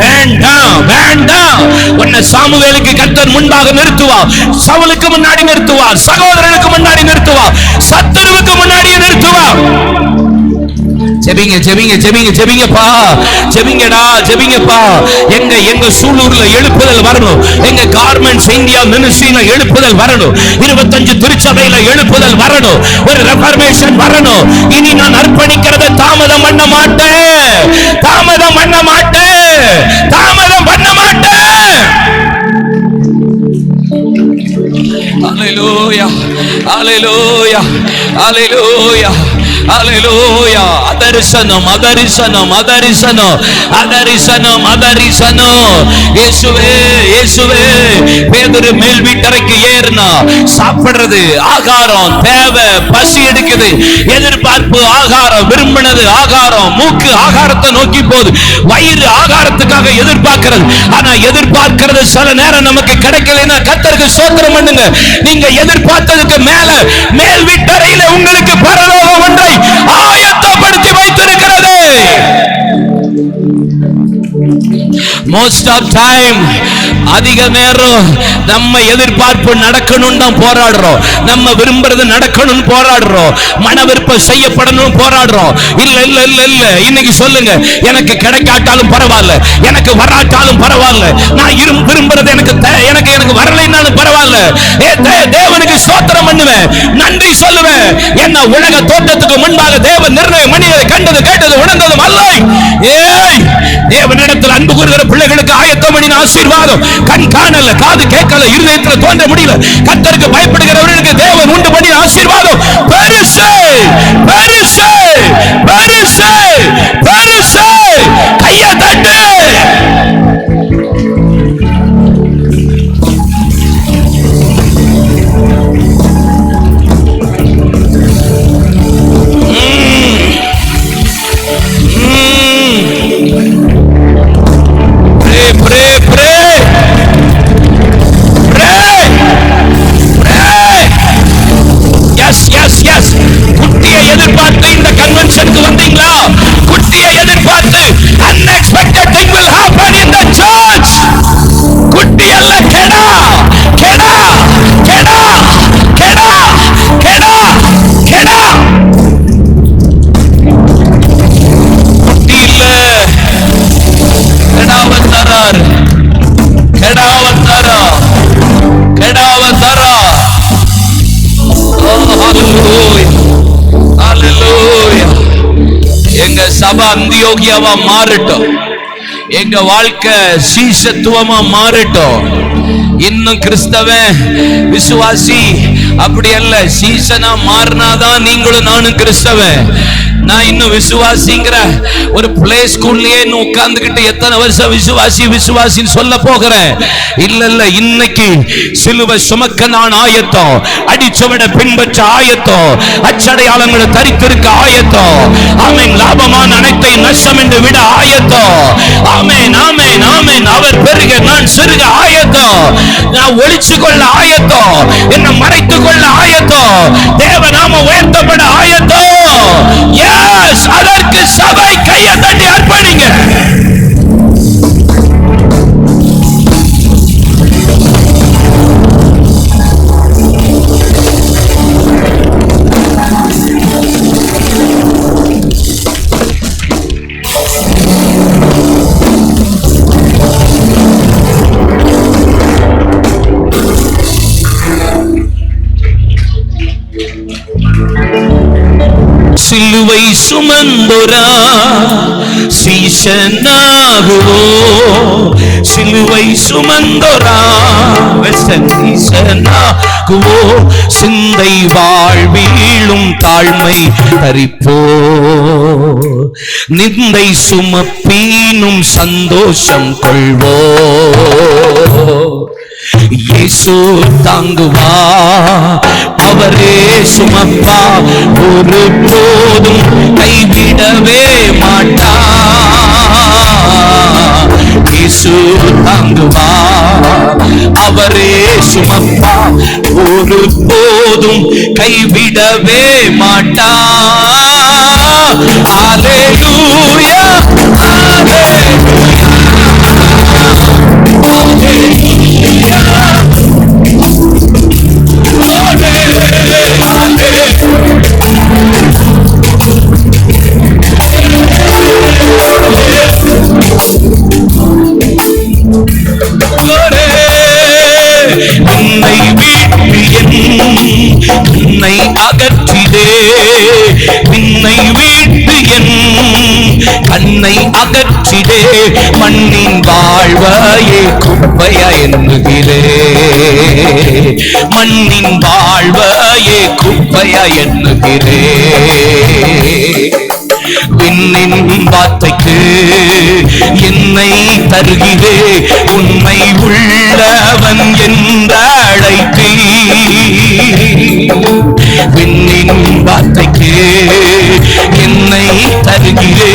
வேண்டாம் வேண்டாம். உன்னை சாமுவேலுக்கு கர்த்தர் முன்பாக நிறுத்துவார், சவுலுக்கு முன்னாடி நிறுத்துவார், சகோதரனுக்கு முன்னாடி நிறுத்துவார், சத்துருவுக்கு முன்னாடி நிறுத்துவார். ஜெபிங்க ஜெபிங்க ஜெபிங்க ஜெபிங்கப்பா, ஜெபிங்கடா ஜெபிங்கப்பா. எங்க எங்க சூலூர்ல எழுப்புதல் வரணும், எங்க கார்மெண்ட்ஸ் இந்தியா மினிஸ்ட்ரியில எழுப்புதல் வரணும், 25 திருச்சபையில எழுப்புதல் வரணும், ஒரு ரெஃபர்மேஷன் வரணும். இனி நான் அர்ப்பணிக்கிறத தாமதம் பண்ண மாட்டேன், தாமதம் பண்ண மாட்டேன், தாமதம் பண்ண மாட்டேன். ஹalleluya ஹalleluya ஹalleluya ஹalleluya. அதரிசனம் அதரிசனம் அதரிசனம் அதரிசனம் அதரிசனம். இயேசுவே இயேசுவே. பேதுரு மேல் வீட்டறைக்கு ஏறினா சாப்பிடுறது ஆகாரம் தேவை, பசி எடுக்குது, எதிர்பார்ப்பு ஆகாரம், விரும்பினது ஆகாரம், மூக்கு ஆகாரத்தை நோக்கி போகுது, வயிறு ஆகாரத்துக்காக எதிர்பார்க்கிறது. ஆனா எதிர்பார்க்கிறது சில நேரம் நமக்கு கிடைக்கலைன்னா கர்த்தருக்கு ஸ்தோத்திரம் பண்ணுங்க. நீங்க எதிர்பார்த்ததுக்கு மேல மேல் வீட்டறையில உங்களுக்கு பரலோகம் ஒன்றை ஆயத்தப்படுத்தி வைத்திருக்கிறது. most of time அதிக நேரம் நம்ம எதிர்பார்ப்பு நடக்கணும் தான் போராடுறோம், நம்ம விரும்புறது நடக்கணும் போராடுறோம், மன விருப்பம் செய்யப்படணும் போராடுறோம். இல்ல இல்ல இல்ல இல்ல. இன்னைக்கு சொல்லுங்க, எனக்கு கிடைக்காட்டாலும் பரவாயில்ல, எனக்கு வராட்டாலும் பரவாயில்ல, நான் விரும்புறது எனக்கு எனக்கு வரலைன்னாலும் பரவாயில்ல, தேவனுக்கு ஸ்தோத்திரம் பண்ணுவேன், நன்றி சொல்லுவேன். என்ன உலக தோற்றத்துக்கு முன்பாக தேவன் நிர்ணயம் மனிதரை கண்டது கேட்டது உணர்ந்ததும் அல்ல. ஏய், தேவனிடத்தில் அன்பு கூறுகிற பிள்ளைகளுக்கு ஆயத்தம் பண்ணின ஆசீர்வாதம் கண் காணல, காது கேட்கல, இருதயத்துல தோன்ற முடியல. கர்த்தருக்கு பயப்படுகிறவர்களுக்கு தேவன் உண்டு பண்ணின ஆசீர்வாதம் பெருசு பெருசு பெருசு பெருசு. கையை தட்டு. சபை அந்தியோகியாவா மாறட்டும், எங்க வாழ்க்கை சீசத்துவமா மாறட்டும். இன்னும் கிறிஸ்தவன் விசுவாசி அப்படி அல்ல, சீசனா மாறினாதான் நீங்களும் நானும் கிறிஸ்தவன். நான் இன்னும் விசுவாசிங்கிற ஒரு பிளே ஸ்கூல்லயே இன்னும் உட்கார்ந்துகிட்டு எத்தனை வருஷம் விசுவாசி விசுவாசின்னு சொல்ல போகிறேன்? இல்ல இல்ல, இன்னைக்கு சிலுவை சுமக்க நான் ஆயத்தம், அடிச்சவனை பின்பற்ற ஆயத்தம், அச்சடையாளங்களை தரித்திருக்க ஆயத்தம், ஆமென். லாபமான அனைத்தை நஷ்டம் என்று விட ஆயத்தம், ஆமென் ஆமென் ஆமென். அவர் பெருக நான் சிறுக ஆயத்தம், நான் ஒளிச்சு கொள்ள ஆயத்தம், என்னை மறைத்துக் கொள்ள ஆயத்தம், தேவநாம உயர்த்தப்பட ஆயத்தம். எஸ், அதற்கு சபை கையை தட்டி அர்ப்பணிங்க. சிலுவை சுமந்தோரா சீசனாகுவோ, சிலுவை சுமந்தோரா சீசனாகுவோ, சிந்தை வாழ்வீழும் தாழ்மை தரிப்போ, நிந்தை சுமப்பீனும் சந்தோஷம் கொள்வோ, இயேசு தாங்குவா, அவரே சுமப்பா, ஒரு போதும் கைவிடவே மாட்டா, இயேசு தாங்குவா, அவரே சுமப்பா, ஒரு போதும் கைவிடவே மாட்டா. ஹல்லேலூயா என்னை அகற்றிடே, நின்னை வீட்டு என் கண்ணை அகற்றிடே, மண்ணின் வாழ்வையே குப்பையா எண்ணுகிறே, மண்ணின் வாழ்வையே குப்பையா எண்ணுகிறே, விண்ணின் வார்த்தைக்கு என்னை தருகிறே, உண்மை உள்ளவன் என்றழைத்தீ, விண்ணின் வார்த்தைக்கு என்னை தருகிறே,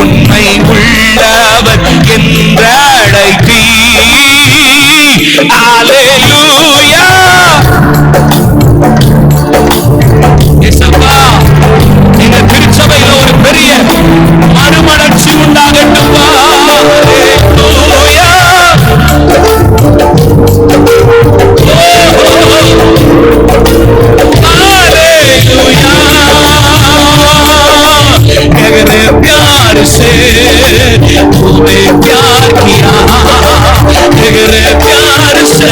உண்மை உள்ளவன் என்றழைத்தீ. ஹல்லேலூயா. இயேசுவா, இந்த திருச்சபையில ஒரு பெரிய மறுமலர்ச்சி உண்டாகட்டும். ஹல்லேலூயா. मेरे प्यार से तूने प्यार किया, मेरे प्यार से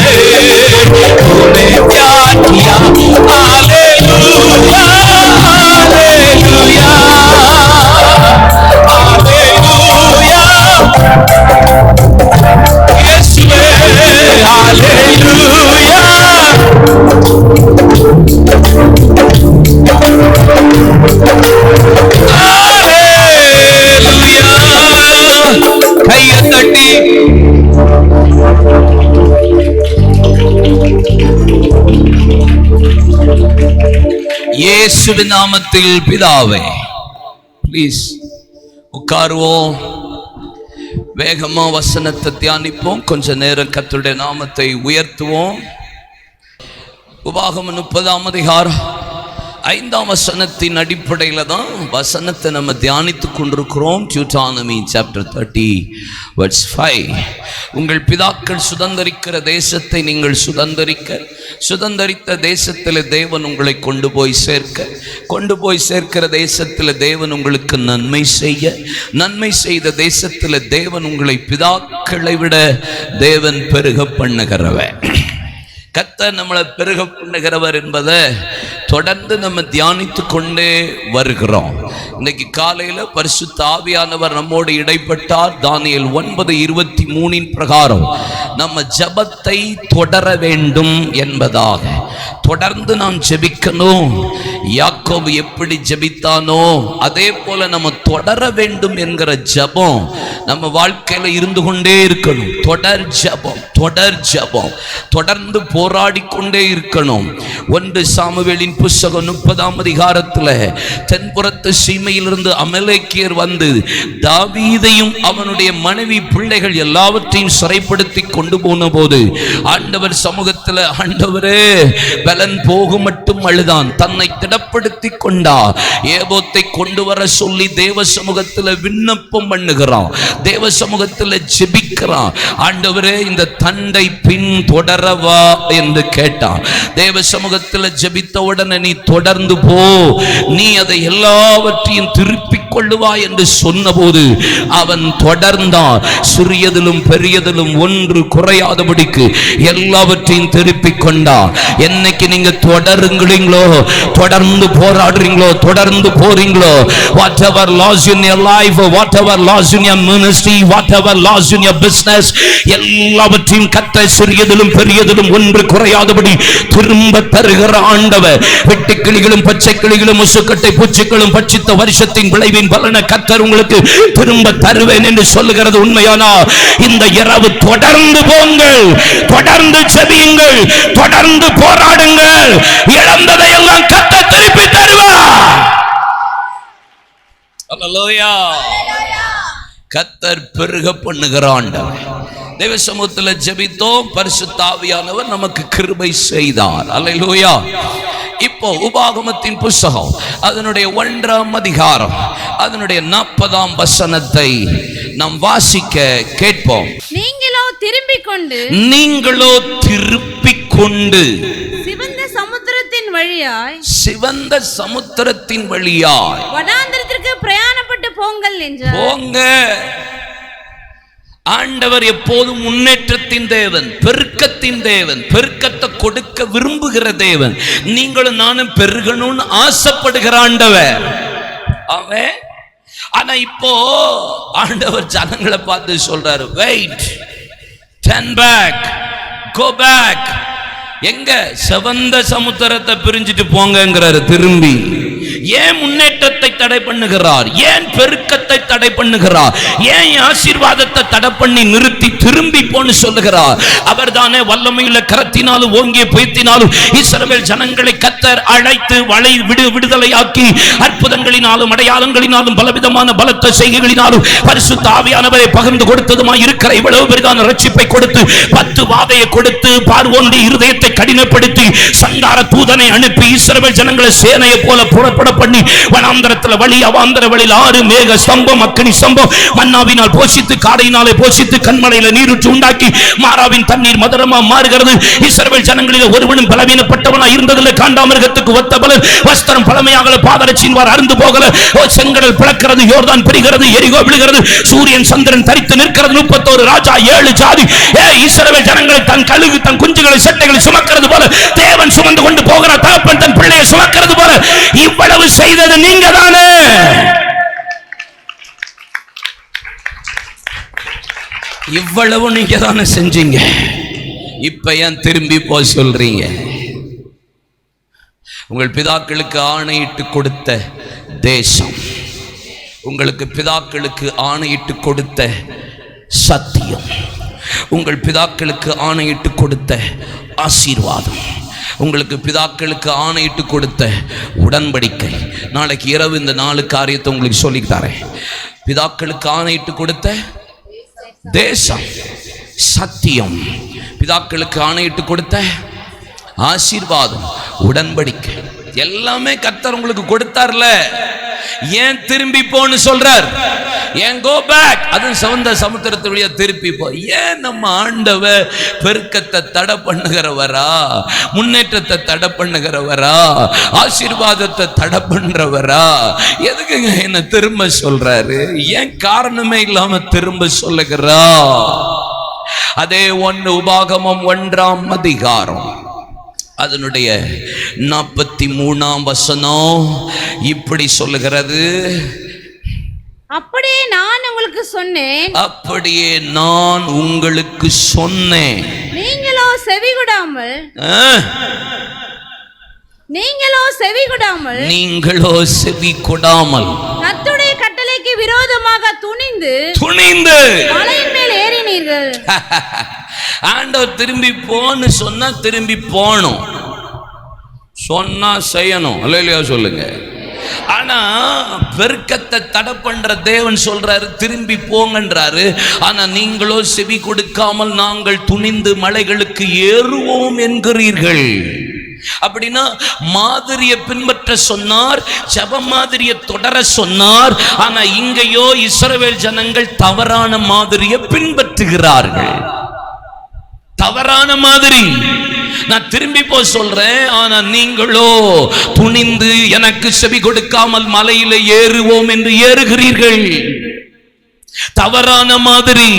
तूने प्यार किया। हालेलुया हालेलुया हालेलुया, यीशुवे हालेलुया। கையை தட்டி இயேசுவின் நாமத்தில் பிதாவே, ப்ளீஸ் உட்காருவோம். வேகமா வசனத்தை தியானிப்போம். கொஞ்ச நேரம் கர்த்தருடைய நாமத்தை உயர்த்துவோம். உபாகமம் 30ஆம் அதிகாரம் 5ஆம் வசனத்தின் அடிப்படையில் தான் வசனத்தை நம்ம தியானித்து கொண்டிருக்கிறோம். Deuteronomy chapter 30:5. உங்கள் பிதாக்கள் சுதந்தரிக்கிற தேசத்தை நீங்கள் சுதந்தரித்த தேசத்தில் தேவன் உங்களை கொண்டு போய் சேர்க்கிற தேசத்தில் தேவன் உங்களுக்கு நன்மை செய்த தேசத்தில் தேவன் உங்களை பிதாக்களை விட தேவன் பெருக பண்ணுகிறவர். கர்த்தர் நம்மளை பெருக பண்ணுகிறவர் என்பதை தொடர்ந்து நம்ம தியானித்து கொண்டே வருகிறோம். இன்னைக்கு காலையில பரிசுத்த ஆவியானவர் நம்மோடு இடைப்பட்டார். தானியேல் 9:23 பிரகாரம் நம்ம ஜெபத்தை தொடர வேண்டும் என்பதாக, தொடர்ந்து நாம் ஜெபிக்கணும். யாக்கோபு எப்படி ஜெபித்தானோ அதே போல நம்ம தொடர வேண்டும் என்கிற ஜெபம் நம்ம வாழ்க்கையில இருந்து கொண்டே இருக்கணும். தொடர் ஜெபம், தொடர் ஜெபம், தொடர்ந்து போராடி கொண்டே இருக்கணும். 1 சாமுவேலின் புஸ்தகம் 30ஆம் அதிகாரத்தில் தென்புறத்து சீமையிலிருந்து அமலேக்கியர் வந்து தாவீதையும் அவனுடைய மனைவி பிள்ளைகள் எல்லாவற்றையும் சிறைப்படுத்தி கொண்டு போன போது ஆண்டவர் சமூகத்தில், ஆண்டவரே பலன் போக மட்டும் அழுதான். தன்னை திடப்படுத்தி கொண்டா. ஏபோத்தை கொண்டு வர சொல்லி தேவ சமூகத்தில் விண்ணப்பம் பண்ணுகிறான், தேவ சமூகத்தில் ஜெபிக்கிறான். ஆண்டவரே இந்த தண்டை பின் தொடரவா என்று கேட்டான். தேவ சமூகத்தில் ஜெபித்த உடனே நீ தொடர்ந்து போ, நீ அதை எல்லாவற்றையும் திருப்பிக் கொள்ளுவா என்று சொன்னபோது அவன் தொடர்ந்தான். சிறியதிலும் பெரியதிலும் ஒன்று குறையாதபடிக்கு எல்லாவற்றையும் திருப்பிக் கொண்டான். என்னைக்கு நீங்க தொடருங்களோ, தொடர்ந்து போராடுறீங்களோ, தொடர்ந்து போறீங்களோ, whatever loss in your life, whatever loss in your ministry, whatever loss in your business, எல்லாவற்றையும் கர்த்தர் சிறியதிலும் பெரியதிலும் ஒன்று குறையாதபடி திரும்ப தருகிற ஆண்டவர். வெட்டுக்கிளிகளும் பச்சை கிளிகளும் முசுக்கட்டை பூச்சிகளும் பட்சித்த வருஷத்தின் விளைவின் பலனை கர்த்தர் உங்களுக்கு திரும்ப தருவேன் என்று சொல்லுகிறது உண்மையானா இந்த இரவு தொடர்ந்து போங்கள், தொடர்ந்து ஜெபியுங்கள், தொடர்ந்து போராடுங்கள். இழந்ததை எல்லாம் கர்த்தர் திருப்பி தருவார். அல்லேலூயா. கர்த்தர் பெருக பண்ணுகிற ஆண்டவர். தேவ சமூகத்தில் ஜெபித்தோம், பரிசுத்த ஆவியானவர் நமக்கு கிருபை செய்தார். அல்லேலூயா. இப்போ உபாகமத்தின் புஸ்தகம் அதனுடைய 1ஆம் அதிகாரம் அதனுடைய 40ஆம் வசனத்தை நாம் வாசிக்க கேட்போம். நீங்களோ திரும்பிக் கொண்டு சிவந்த சமுத்திரத்தின் வழியாய் வனாந்திரத்திற்கு பிரயாணப்பட்டு போங்கள் என்றார். போங்க. ஆண்டவர் எப்போதும் முன்னேற்றத்தின் தேவன், பெருக்கத்தின் தேவன், பெருக்கத்தை கொடுக்க விரும்புகிற தேவன். நீங்களும் நானும் பெருகணும்னு ஆசைப்படுகிற ஆண்டவர் அவன். ஆனா இப்போ ஆண்டவர் ஜனங்களை பார்த்து சொல்றாரு, wait, turn back, go back. எங்க? சிவந்த சமுத்திரத்தை பிரிஞ்சிட்டு போங்கிறாரு திரும்பி. ஏன் முன்னேற்றத்தை தடை பண்ணுகிறார்? ஏன் பெருக்கத்தை தடை பண்ணுகிறார்? ஏன் ஆசீர்வாதத்தை தடை பண்ணி நிறுத்தி திரும்பி போன்னு சொல்லுகிறார்? அவர் தானே வல்லமையுள்ள கரத்தினாலும் ஓங்கிய புயத்தினாலும் இஸ்ரவேல் ஜனங்களை கர்த்தர் அழைத்து விடுதலையாக்கி அற்புதங்களினாலும் அடையாளங்களினாலும் பலவிதமான பலத்த செய்கைகளினாலும் பரிசுத்த ஆவியானவரை பகிர்ந்து கொடுத்ததுமாய் இருக்கிற இவ்வளவு பெரிதான ரட்சிப்பை கொடுத்து 10 வாதையை கொடுத்து பார்வோனுடைய இருதயத்தை கடினப்படுத்தி சங்கார தூதனை அனுப்பி இஸ்ரவேல் ஜனங்களை சேனையை போல புறப்பட பண்ணி வனாந்தரத்தில் வழி அவாந்தர வழியில் 6 மேக ஸ்தம்பம் அக்கினி ஸ்தம்பம் மன்னாவினால் போஷித்து காடையினாலே போஷித்து கண்மலையில நீரூற்று உண்டாக்கி மாறாவின் தண்ணீர் மதுரமா மாறுகிறது. இஸ்ரவேல் ஜனங்களில் ஒருவனும் பலவீனப்பட்டவனாய் இருந்ததில்லை. காண்டாமிருகத்துக்கு ஒத்த பலன், வஸ்திரம் பழமையாக பாதரட்சியின்வார் அருந்து போகல. செங்கடல் பிளக்கிறது, யோர்தான் பிரிகிறது, எரிகோ விழுகிறது, சூரியன் சந்திரன் தரித்து நிற்கிறது. 31 ராஜா 7 ஜாதி இஸ்ரவேல் ஜனங்களை தன் கழுகு தன் குஞ்சுகளை சட்டைகளை சுமக்கிறது போல தேவன் சுமந்து கொண்டு போகிறார். தகப்பன் தன் பிள்ளையை சுமக்கிறது போல இவ்வளவு செய்தது நீங்க தானே. இவ்வளவு நீங்க தானே செஞ்சீங்க. இப்ப ஏன் திரும்பி போக சொல்றீங்க? உங்கள் பிதாக்களுக்கு ஆணையிட்டு கொடுத்த தேசம், உங்களுக்கு பிதாக்களுக்கு ஆணையிட்டு கொடுத்த சத்தியம், உங்கள் பிதாக்களுக்கு ஆணையிட்டு கொடுத்த ஆசீர்வாதம், உங்களுக்கு பிதாக்களுக்கு ஆணையிட்டு கொடுத்த உடன்படிக்கை. நாளைக்கு இரவு இந்த 4 காரியத்தை உங்களுக்கு சொல்லி தரேன். பிதாக்களுக்கு ஆணையிட்டு கொடுத்த தேசம், சத்தியம், பிதாக்களுக்கு ஆணையிட்டு கொடுத்த ஆசீர்வாதம், உடன்படிக்கை, எல்லாமே கர்த்தர் உங்களுக்கு கொடுத்தார்ல. ஏன் திரும்பி போன்னு சொல்றார்? ஏன் கோ பேக்? அது சிவந்த சமுத்திரத்து வழியா திருப்பி போ. ஏன் நம்ம ஆண்டவர் பெருக்கத்தை தடை பண்ணுகிறவரா, முன்னேற்றத்தை தடை பண்ணுகிறவரா, ஆசீர்வாதத்தை தடை பண்றவரா? எதுக்குங்க என்ன திரும்ப சொல்றாரு? ஏன் காரணமே இல்லாம திரும்ப சொல்லுகிறா? அதே 1 உபாகமம் 1ஆம் அதிகாரம் அதனுடைய 43ஆம் வசனம் இப்படி சொல்லுகிறது, அப்படியே நான் உங்களுக்கு சொன்னேன், அப்படியே நான் உங்களுக்கு சொன்னேன், நீங்களோ செவிகொடாமல் செவி கொடாமல் கர்த்தருடைய கட்டளைக்கு விரோதமாக துணிந்து மலையின் மேல் ஏறினீர்கள். ஆண்டவர் திரும்பி போன்னு சொன்னா திரும்பி போகணும், சொன்னா செய்யணும். அல்லேலூயா சொல்லுங்க. ஆனா பெருக்கத்தை தடை பண்ற தேவன் சொல்றாரு திரும்பி போங்கன்றாரு. ஆனா நீங்களோ செவி கொடுக்காமல் நாங்கள் துணிந்து மலைகளுக்கு ஏறுவோம் என்கிறீர்கள். அப்படின்னா மாதிரியை பின்பற்ற சொன்னார், ஜெப மாதிரியை தொடர சொன்னார். ஆனா இங்கேயோ இஸ்ரவேல் ஜனங்கள் தவறான மாதிரியை பின்பற்றுகிறார்கள். தவறான மாதிரி. நான் திரும்பி போ சொல்றேன், ஆனா நீங்களோ துணிந்து எனக்கு செவி கொடுக்காமல் மலையில ஏறுவோம் என்று ஏறுகிறீர்கள். தவறான மாதிரி.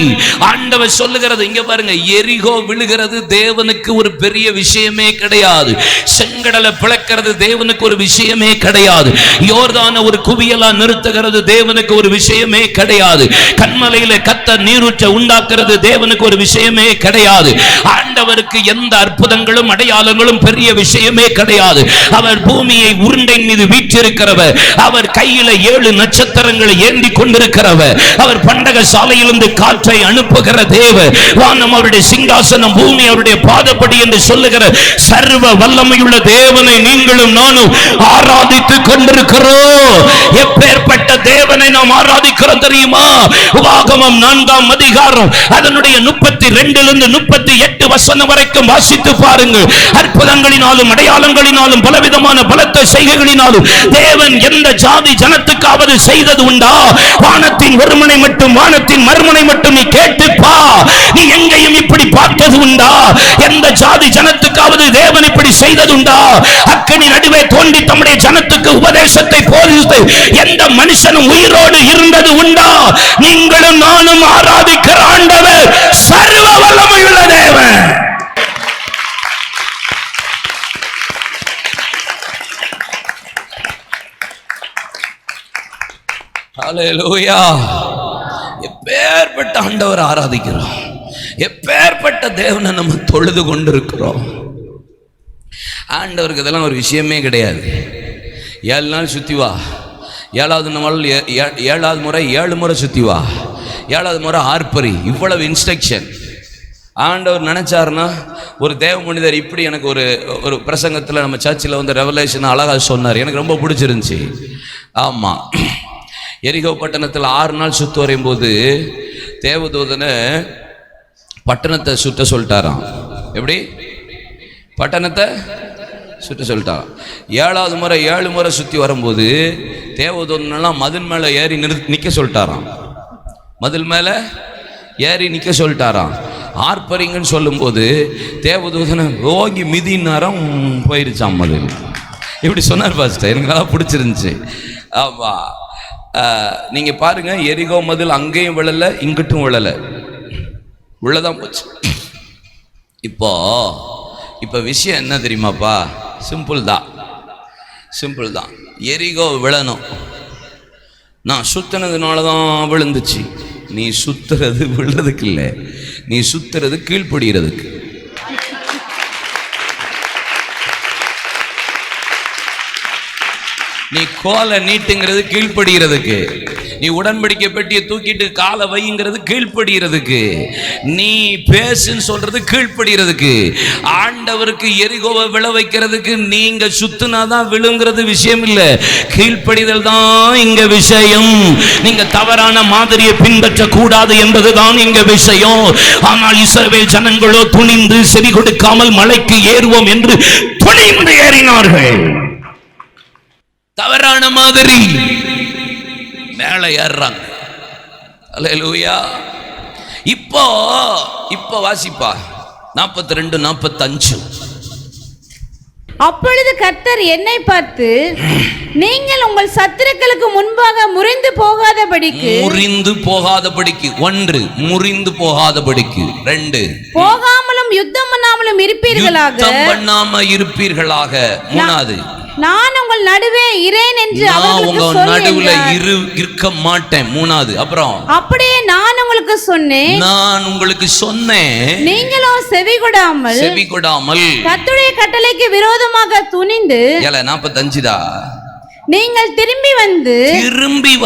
ஆண்டவர் சொல்லுகிறது இங்க பாருங்க, எரிகோ விழுகிறது தேவனுக்கு ஒரு பெரிய விஷயமே கிடையாது. செங்கடலை பிளக்கிறது தேவனுக்கு ஒரு விஷயமே கிடையாது. யோர்தான ஒரு குவியலா நிறுத்துகிறது தேவனுக்கு ஒரு விஷயமே கிடையாது. கன்மலையில கர்த்தர் நீரூற்ற உண்டாக்குறது தேவனுக்கு ஒரு விஷயமே கிடையாது. ஆண்டவருக்கு எந்த அற்புதங்களும் அடையாளங்களும் பெரிய விஷயமே கிடையாது. அவர் பூமியை உருண்டை மீது வீற்றிருக்கிறவர். அவர் கையில 7 நட்சத்திரங்களை ஏந்தி கொண்டிருக்கிறவர். அவர் பண்டக சாலையிலிருந்து காற்றை அனுப்புகிற தேவன். வானம் அவருடைய சிங்காசனம், பூமி அவருடைய பாதப்படி என்று சொல்லுகிற சர்வ வல்லமையுள்ள தேவனை நீங்களும் நானும் ஆராதித்துக் கொண்டிருக்கிறோம். எப்பேற்பட்ட தேவனை நாம் ஆராதிக்கிறோம் தெரியுமா? உபாகமம் 4ஆம் அதிகாரம் அதனுடைய 32 38 வசனம் வரைக்கும் வாசித்து பாருங்கள். அற்புதங்களினாலும் அடையாளங்களினாலும் பலவிதமான பலத்த செய்கைகளினாலும் தேவன் எந்த ஜாதி ஜனத்துக்காவது செய்தது உண்டா? வானத்தின் ஒருமனை மட்டும், வானத்தின் மறுமனை மட்டும் நீ கேட்டுப்பா. நீ எங்கேயும் இப்படி பார்த்தது உண்டா? எந்த ஜாதி ஜனத்துக்காவது தேவன் இப்படி செய்தது உண்டா? அக்கினி நடுவே தோண்டி தம்முடைய ஜனத்துக்கு உபதேசத்தை போதித்து எந்த மனுஷனும் உயிரோடு இருந்தது உண்டா? நீங்களும் நானும் ஆராதிக்கிற ஆண்டவர் சர்வ வல்லமையுள்ள தேவன். ஹல்லேலூயா. எப்பேற்பட்ட ஆண்டவர் ஆராதிக்கிறோம், எப்பேற்பட்ட தேவனை நம்ம தொழுது கொண்டிருக்கிறோம். ஆண்டவருக்கு இதெல்லாம் ஒரு விஷயமே கிடையாது. 7 நாள் சுத்தி வா, 7வது நாள் 7வது முறை 7 முறை சுத்தி வா, 7வது முறை ஆர்ப்பரி. இவ்வளவு இன்ஸ்ட்ரக்ஷன். ஆண்டவர் நினைச்சாருன்னா ஒரு தேவ மனிதர் இப்படி எனக்கு ஒரு பிரசங்கத்தில் நம்ம சர்ச்சில் வந்து ரெவலேஷன் அழகாக சொன்னார், எனக்கு ரொம்ப பிடிச்சிருந்துச்சு. ஆமாம், எரிகோ பட்டணத்தில் 6 நாள் சுற்று வரையும் போது தேவதூதனை பட்டணத்தை சுற்ற சொல்லிட்டாராம். எப்படி? பட்டணத்தை சுற்ற சொல்லிட்டாராம். 7வது முறை 7 முறை சுற்றி வரும்போது தேவதூதனெல்லாம் மதில் மேலே ஏறி நிற்க சொல்லிட்டாராம். மதில் மேலே ஏறி நிற்க சொல்லிட்டாராம். ஆர்ப்பரிங்கன்னு சொல்லும்போது தேவதூதனை ஓங்கி மிதினாரம் போயிருச்சாம் மதில். இப்படி சொன்னார் பாஸ்டர், எனக்கு நல்லா பிடிச்சிருந்துச்சு. ஆமாம், நீங்கள் பாருங்கள், எரிகோ மதில் அங்கேயும் விழலை இங்கிட்டும் விழலை, உள்ளதான் போச்சு. இப்போ விஷயம் என்ன தெரியுமாப்பா? சிம்பிள் தான். எரிகோ விழணும், நான் சுத்தினதுனால தான் விழுந்துச்சு. நீ சுத்துறது விழுறதுக்கு இல்லை, நீ சுத்துறது கீழ்ப்படுகிறதுக்கு. நீ கோலை நீட்டுங்கிறது கீழ்ப்படுகிறதுக்கு, நீ உடன்படிக்கை பெட்டியை தூக்கிட்டு காலை வைங்கிறது கீழ்ப்படுகிறதுக்கு, நீ பேசுன்னு சொல்றது கீழ்ப்படுகிறதுக்கு. ஆண்டவருக்கு எரிகோவை விழ வைக்கிறதுக்கு நீங்க சுத்துனாதான் விழுங்கிறது விஷயம் இல்லை, கீழ்ப்படிதல் தான் இங்க விஷயம். நீங்க தவறான மாதிரியை பின்பற்ற கூடாது என்பதுதான் இங்க விஷயம். ஆனால் இஸ்ரவேல் ஜனங்களோ துணிந்து செவி கொடுக்காமல் மலைக்கு ஏறுவோம் என்று துணிந்து ஏறினார்கள். தவறான மாதிரி மேலே ஏறுறாங்க. அல்லேலூயா. இப்போ வாசிப்பா 42 45. அப்பொழுது கர்த்தர் என்னை பார்த்து, நீங்கள் உங்கள் சத்துருக்களுக்கு முன்பாக முறிந்து போகாதபடிக்கு 1 முறிந்து போகாதபடிக்கு 2 போகாமலும் செய்யாமலும் யுத்தம் பண்ணாமலும் இருப்பீர்களாக. யுத்தம் பண்ணாம இருப்பீர்களாக. மூணாவது, நான் உங்கள் நடுவே இரேன் என்று அவர்களுக்கு உங்க நடுவுல இருக்க மாட்டேன். மூணாவது, அப்புறம் அப்படியே நான் உங்களுக்கு சொன்னேன், நான் உங்களுக்கு சொன்னேன், நீங்களோ செவி கொடாமல் கர்த்தருடைய கட்டளைக்கு விரோதமாக துணிந்து. 45 தான். நீங்கள் திரும்பி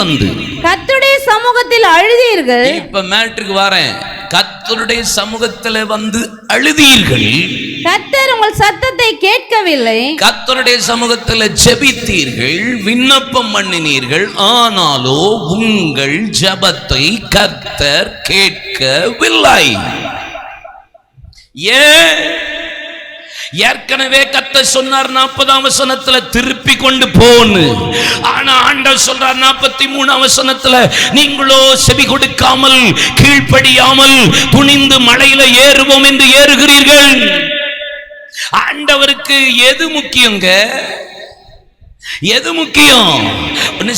வந்து கர்த்தருடைய சமூகத்தில் அழுதீர்கள். இப்ப மேட்ருக்கு வரேன். கர்த்தருடைய சமூகத்துல வந்து அழுதீர்கள். கர்த்தர் உங்கள் சத்தத்தை கேட்கவில்லை. கர்த்தருடைய சமூகத்துல ஜெபித்தீர்கள், விண்ணப்பம் பண்ணினீர்கள், ஆனாலோ உங்கள் ஜெபத்தை கர்த்தர் கேட்கவில்லை. ஏன்? ஏற்கனவே கர்த்தர் சொன்னார் 40ஆம் வசனத்துல திருப்பி கொண்டு போன்னு. ஆனா ஆண்டவர் சொல்றார் 43ஆம் வசனத்துல, நீங்களோ செவி கொடுக்காமல் கீழ்ப்படியாமல் துணிந்து மலையில ஏறுவோம் என்று ஏறுகிறீர்கள். ஆண்டவருக்கு எது முக்கியங்க? எது முக்கியம்?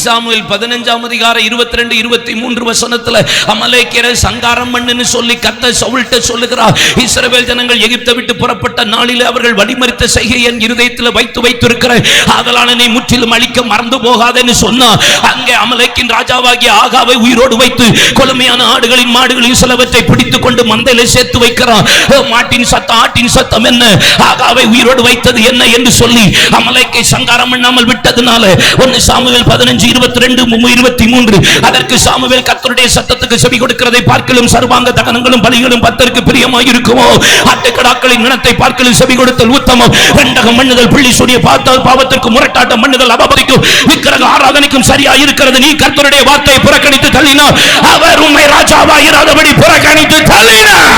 சாமுவேல் 15ஆம் அதிகாரம் 22 23 வசனத்துல அமலேக்கியரை சங்காரம் பண்ணுன்னு சொல்லி கர்த்தர் சவுல்ட்ட சொல்லுகிறார். இஸ்ரவேல் ஜனங்கள் எகிப்தை விட்டு புறப்பட்ட நாளிலே அவர்கள் வழிமறித்த செய்கை என் இருதயத்தில் வைத்திருக்கிறேன், அதனால நீ முற்றிலும் அழிக்க மறந்து போகாதேன்னு சொன்னா, அங்கே அமலேக்கின் ராஜாவாகிய ஆகாவை உயிரோடு வைத்து கொழுமையான ஆடுகளின் மாடுகளின் சிலவற்றை பிடித்துக் கொண்டு மந்தையில சேர்த்து வைக்கிறான். மாட்டின் சத்தம் ஆட்டின் சத்தம் என்ன, ஆகாவை உயிரோடு வைத்தது என்ன என்று சொல்லி அமலேக்கை சங்காரம் பண்ணாமல் விட்டதுனால 1 சாமுவேல் 15 22 23 அதற்கு சாமுவேல் கர்த்தருடைய சத்தத்துக்கு செவி கொடுக்கிறதை பார்க்கலும் சர்வாங்க தகனங்களும் பலிகளும் கர்த்தருக்கு பிரியமாய் இருக்குமோ, ஆட்டுக்கடாக்களின் நினத்தை பார்க்கலும் செவி கொடுத்தல் உத்தமம். ரெண்டகம் மண்ணுதல் பிள்ளி சூரிய பார்த்தால் பாவத்திற்கு முரட்டாட்டம் மண்ணுதல் அபபதிக்கும் விக்கிரக ஆராதனைக்கும் சரியாய் இருக்கிறது. நீ கர்த்தருடைய வார்த்தையை புறக்கணித்து தள்ளினார், அவர் உம்மை ராஜாவாய் இராதபடி புறக்கணித்து தள்ளினார்.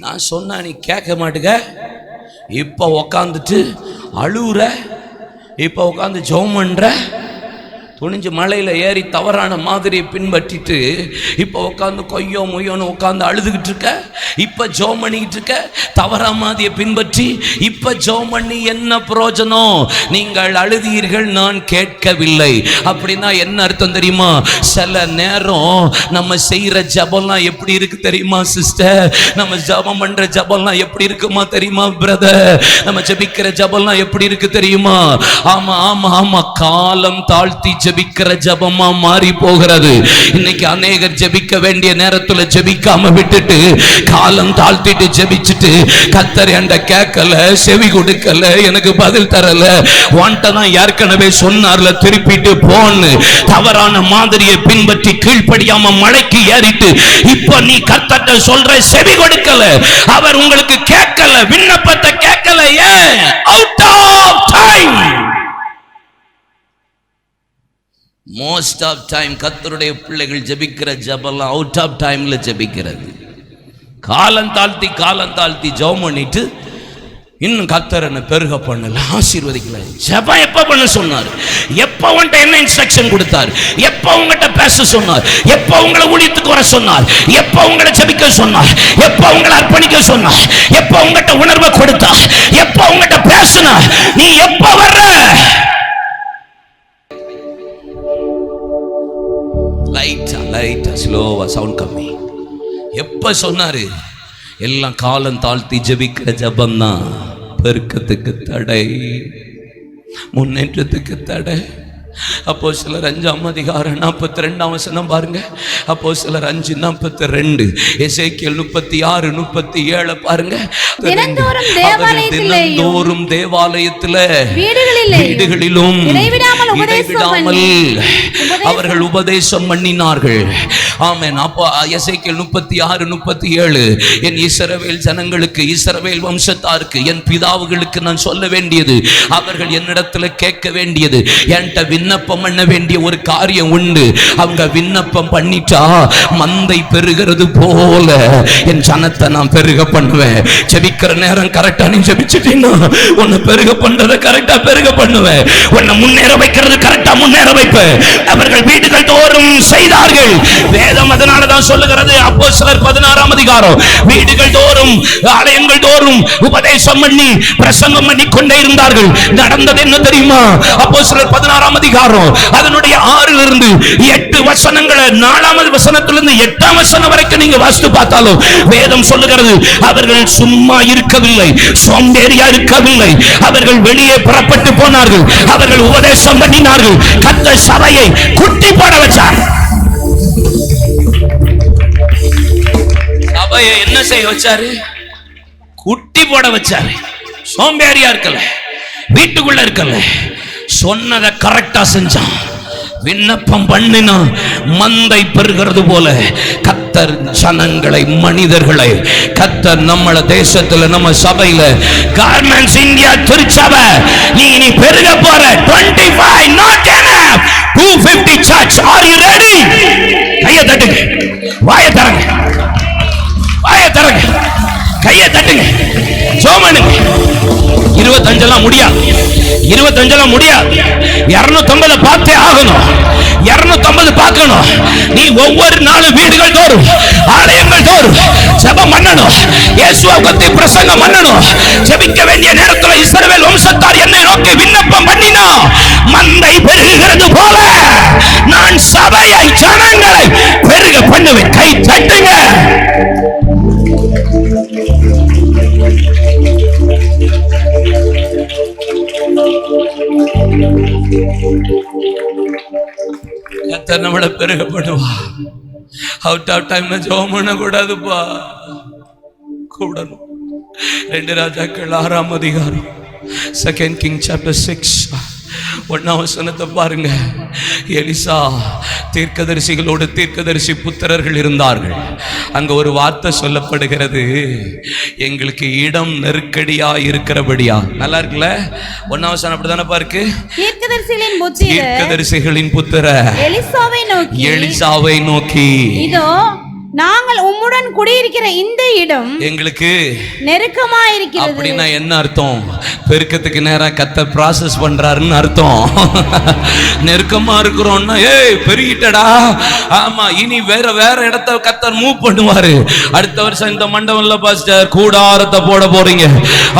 நான் சொன்னா நீ கேட்க மாட்டுக. இப்ப உக்காந்துட்டு அழுவுற, இப்ப உட்காந்து ஜெபம் பண்ற, துணிஞ்சு மலையில ஏறி தவறான மாதிரியை பின்பற்றிட்டு இப்ப உட்காந்து கொய்யோ மொய்யோன்னு உட்காந்து அழுதுகிட்டு இருக்க. இப்ப ஜெபம் பண்ணிக்கிட்டு இருக்க, தவறா மாதிரியை பின்பற்றி. இப்ப ஜெபம் பண்ணி என்ன பிரயோஜனம்? நீங்கள் அழுதீர்கள், நான் கேட்கவில்லை. அப்படின்னா என்ன அர்த்தம் தெரியுமா? சில நேரம் நம்ம செய்யற ஜபம்லாம் எப்படி இருக்கு தெரியுமா சிஸ்டர்? நம்ம ஜபம் பண்ற ஜபம்லாம் எப்படி இருக்குமா தெரியுமா பிரதர்? நம்ம ஜபிக்கிற ஜபம்லாம் எப்படி இருக்கு தெரியுமா? ஆமா ஆமா ஆமா, காலம் தாழ்த்தி ஜெபிக்கிற ஜபமா மாறி போகிறது. இன்னைக்கு அநேகர் ஜெபிக்க வேண்டிய நேரத்துல ஜெபிக்காம விட்டுட்டு காலம் தாழ்த்திட்டு ஜெபிச்சுட்டு, கர்த்தர் என்கிட்ட கேட்கல, செவி கொடுக்கல, எனக்கு பதில் தரல, வாண்டதான் ஏற்கனவே சொன்னார்ல திருப்பிட்டு போன்னு தவறான மாதிரியை பின்பற்றி கீழ்ப்படியாம மலைக்கு ஏறிட்டு இப்ப நீ கர்த்தர்ட்ட சொல்ற செவி கொடுக்கல, அவர் உங்களுக்கு கேட்கல, விண்ணப்பத்தை கேட்கல. ஏன்? Out of time. Most of time கர்த்தருடைய பிள்ளைகள் ஜெபிக்கிற ஜெபம்லாம் அவுட் ஆஃப் டைம்ல ஜெபிக்கிறது. காலம் தாழ்த்தி ஜெபம் பண்ணிட்டு இன்னும் கர்த்தர் என்ன பெருக பண்ணல, ஆசீர்வதிக்கல. ஜெபம் எப்ப பண்ண சொன்னார்? எப்ப உன்கிட்ட என்ன இன்ஸ்ட்ரக்ஷன் கொடுத்தார்? எப்ப உங்ககிட்ட பேச சொன்னார்? எப்ப உங்களை ஊழியத்துக்கு வர சொன்னார்? எப்ப உங்களை ஜெபிக்க சொன்னார்? எப்ப உங்களை அர்ப்பணிக்க சொன்னார்? எப்ப உங்ககிட்ட உணர்வை கொடுத்தார்? எப்ப உங்ககிட்ட பேசினார்? நீ எப்ப வர்ற? லைட்டா ஸ்லோவா சவுண்ட் கம்மி. எப்ப சொன்னாரு? எல்லாம் காலம் தாழ்த்தி ஜெபிக்கிற ஜபம் தான் பெருக்கத்துக்கு தடை, முன்னேற்றத்துக்கு தடை. அப்போஸ்தலர் 5ஆம் அதிகாரம் 42ஆம் வசனம் பாருங்க. அப்போஸ்தலர் 5:42, எசேக்கியேல் 36 37 பாருங்க. தினந்தோறும் தேவாலயத்தில் வீடுகளிலும் இடைவிடாமல் அவர்கள் உபதேசம் பண்ணினார்கள். ஆமென். அப்போ எசேக்கியேல் 36 37, என் இஸ்ரவேல் ஜனங்களுக்கு, இஸ்ரவேல் வம்சத்தாருக்கு, என் பிதாவுகளுக்கு நான் சொல்ல வேண்டியது, அவர்கள் என்னிடத்துல கேட்க வேண்டியது, என்கிட்ட விண்ணப்பம் பண்ண வேண்டிய ஒரு காரியம் உண்டு. அவங்க விண்ணப்பம் பண்ணிட்டா மந்தை பெருகிறது போல என் ஜனத்தை நான் பெருக பண்ணுவேன். ஜெபிக்கிற நேரம் கரெக்டா நீ ஜெபிச்சிட்டீன்னா உன்னை பெருக பண்றதை கரெக்டா பெருக பண்ணுவேன். உன்னை முன்னேற வைக்கிறது கரெக்டா முன்னேற வைப்பேன். அவர்கள் வீடுகள் தோறும் செய்தார்கள். வேதம் அதனாலதான் சொல்லுகிறது, அப்போஸ்தலர் 16ஆம் அதிகாரம், வீடுகள் தோறும் ஆலயங்கள் தோறும் உபதேசம் பண்ணி பிரசங்கம் பண்ணி கொண்டே இருந்தார்கள். நடந்தது என்ன தெரியுமா? அப்போஸ்தலர் 16ஆம் அதிகாரம் அதிகாரம் அதனுடைய 6 8 வசனங்களை 4வது வசனத்திலிருந்து 8ஆம் வசனம் வரைக்கும் நீங்க வாசித்து பார்த்தாலும் வேதம் சொல்லுகிறது, அவர்கள் சும்மா இருக்கவில்லை, சோம்பேறியா இருக்கவில்லை. அவர்கள் வெளியே புறப்பட்டு போனார்கள், அவர்கள் உபதேசம் பண்ணினார்கள், கர்த்தர் சபையை குட்டி போட வச்சார். சபையை என்ன செய்ய வச்சாரு? குட்டி போட வச்சாரு. சோம்பேறியா இருக்கல, வீட்டுக்குள்ள இருக்கல, சொன்னதை கரெக்டா செஞ்சான். விண்ணப்பம் பண்ணினா மந்தை பெறுகிறது போல கர்த்தர் ஜனங்களை, மனிதர்களை கர்த்தர் நம்மள தேசத்துல, நம்ம சபையில, கார்மெண்ட்ஸ் இந்தியா திருச்சபை நீ பெருக போற. 25 not enough, 250 church. Are you ready? கையை தட்டுங்க, வாயை தரங்க, வாயை தரங்க, கையை தட்டுங்க, ஜோமனுங்க. 25 முடியாது, 25 முடியாது. 250 பார்த்தே ஆகணும், 250 பார்க்கணும். நீ ஒவ்வொரு நாளும் வீடுகள் தோறும், ஆலயங்கள் தோறும் ஜெபம் பண்ணணும், இயேசுவை பத்தி பிரசங்கம் பண்ணணும். ஜெபிக்க வேண்டிய நேரத்தில் இஸ்ரவேல் வம்சத்தார் என்னை நோக்கி விண்ணப்பம் பண்ணினா மந்தை பெருகுகிறது போல நான் சபையை, ஜனங்களை பெருக பண்ணுவேன். கை தட்டுங்க. கர்த்தர் நம்மளை பெருக பண்ணுவா. அவுட் ஆஃப் டைம்ல ஜெபம் பண்ண கூடாதுப்பா, கூடணும். 2 ராஜாக்கள் 6ஆம் அதிகாரம் 2 King chapter 6 1ஆம் வசனத்தை பாருங்க. எலிசா தீர்க்கதரிசிகளோடு தீர்க்கதரிசி புத்திரர்கள் இருந்தார்கள். அங்க ஒரு வார்த்தை சொல்லப்படுகிறது, எங்களுக்கு இடம் நெருக்கடியா இருக்கிறபடியா. நல்லா இருக்குல்ல? 1ஆம் வசனம் அப்படிதானே பாருக்கு. தீர்க்கதரிசிகளின் புத்திரர் எலிசாவை நோக்கி இதோ நாங்கள் உம்முடன் குடியிருக்கிற இந்த இடம் எங்களுக்கு நெருக்கமா இருக்கிறது. அப்படின்னா என்ன அர்த்தம்? பெருக்கத்துக்கு நேரம் கர்த்தர் ப்ராசஸ் பண்றாருன்னு அர்த்தம். நெருக்கமா இருக்கிறோம்னா ஏய் பெருகிட்டடா, ஆமா இனி வேற வேற இடத்த கர்த்தர் மூவ் பண்ணுவாரு. அடுத்த வருஷம் இந்த மண்டபம்ல பாஸ்டர் கூடாரத்தை போட போறீங்க,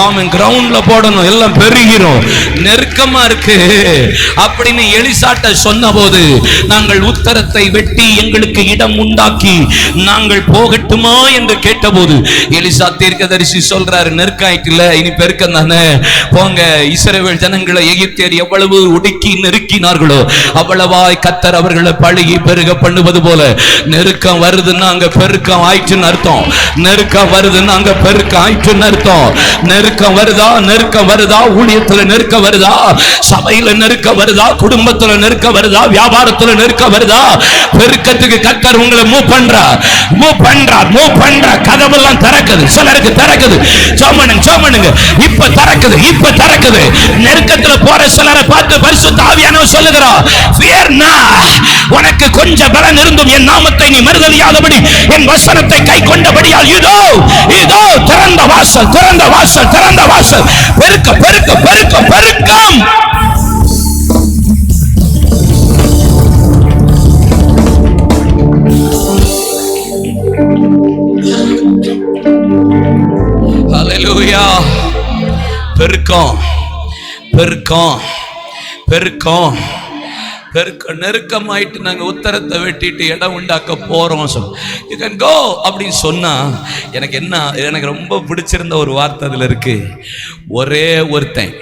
ஆமா கிரவுண்ட்ல போடணும், எல்லாம் பெருகிறோம், நெருக்கமா இருக்கு அப்படின்னு எலிசாட்ட சொன்ன போது நாங்கள் உத்தரத்தை வெட்டி எங்களுக்கு இடம் உண்டாக்கி நாங்கள் போகட்டுமா என்று கேட்டபோது எலிசா தீர்க்கதரிசி சொல்றாரு, நெருக்காயிட்டுல இனி பெருக்கம் தானே, போங்க. இஸ்ரவேல் ஜனங்களை எகிப்தியர் எவ்வளவு ஒடுக்கி நெருக்கினார்களோ அவ்வளவாய் கர்த்தர் அவர்களை பழகி பெருக பண்ணுவது போல நெருக்கம் வருதுன்னா அங்க பெருக்கம் ஆயிடுச்சுன்னு அர்த்தம். நெருக்கம் வருதுன்னா அங்க பெருக்கம் ஆயிடுச்சுன்னு அர்த்தம். நெருக்கம் வருதா, நெருக்கம் வருதா, ஊழியத்துல நெருக்க வருதா, சபையில நெருக்க வருதா, குடும்பத்துல நெருக்க வருதா, வியாபாரத்துல நெருக்க வருதா, பெருக்கத்துக்கு கர்த்தர் உங்களை மூவ் பண்றார். கதவெல்லாம் திறக்குது, சிலருக்கு திறக்குது. சோமனுங்க இப்ப திறக்குது, இப்ப திறக்குது. நெருக்கத்துல போற சிலரை பார்த்து பரிசுத்த ஆவியானவர் சொல்லுகிறார், fear not. உனக்கு கொஞ்சம் பலன் இருந்தும் என் நாமத்தை நீ மறுதலியாதபடி என் வசனத்தை கை கொண்டபடியால் இதோ இதோ திறந்த வாசல், திறந்த வாசல், திறந்த வாசல். பெருக்க பெருக்க பெருக்க பெருக்கம். ஹல்லேலூயா. பெருக்கம் பெருக்கம் பெருக்கம் பெருக்கம். நெருக்கமாயிட்டு நாங்க உத்தரத்தை வெட்டிட்டு இடம் உண்டாக்க போறோம். யூ கேன் கோ அப்படின்னு சொன்னா எனக்கு ரொம்ப பிடிச்சிருந்த ஒரு வார்த்தை அதுல இருக்கு. ஒரே ஒருத்தன்,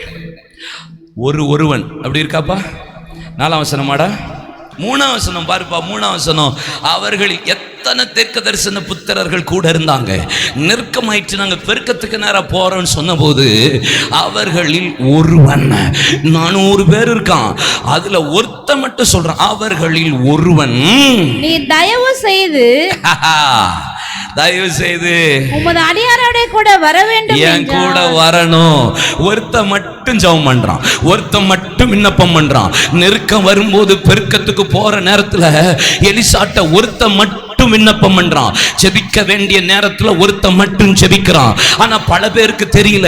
ஒருவன் அப்படி இருக்காப்பா. 4ஆம் வசனமாடா, 3ஆம் வசனம் பாருப்பா. 3ஆம் வசனம், அவர்கள் எத்தனை தீர்க்கதரிசன புத்திரர்கள் கூட இருந்தாங்க. நெருக்கமாயிற்று, நாங்க பெருக்கத்துக்கு நேரம் போறோம்னு சொன்ன போது அவர்களில் ஒருவன், 400 பேர் இருக்கான், அதுல ஒருத்த மட்டும் சொல்றான், அவர்களில் ஒருவன் நீ தயவு செய்து உமது அடியாரோட கூட வர வேண்டும், என் கூட வரணும். ஒருத்த மட்டும் ஜெபம் பண்றான், ஒருத்த மட்டும் விண்ணப்பம் பண்றான். நெருக்கம் வரும்போது பெருக்கத்துக்கு போற நேரத்துல எலிசாட்ட ஒருத்த மட்டும் மட்டும் விண்ணப்பம் பண்றான். ஜெபிக்க வேண்டிய நேரத்துல ஒருத்தன் மட்டும் ஜெபிக்கிறான். ஆனா பல பேருக்கு தெரியல,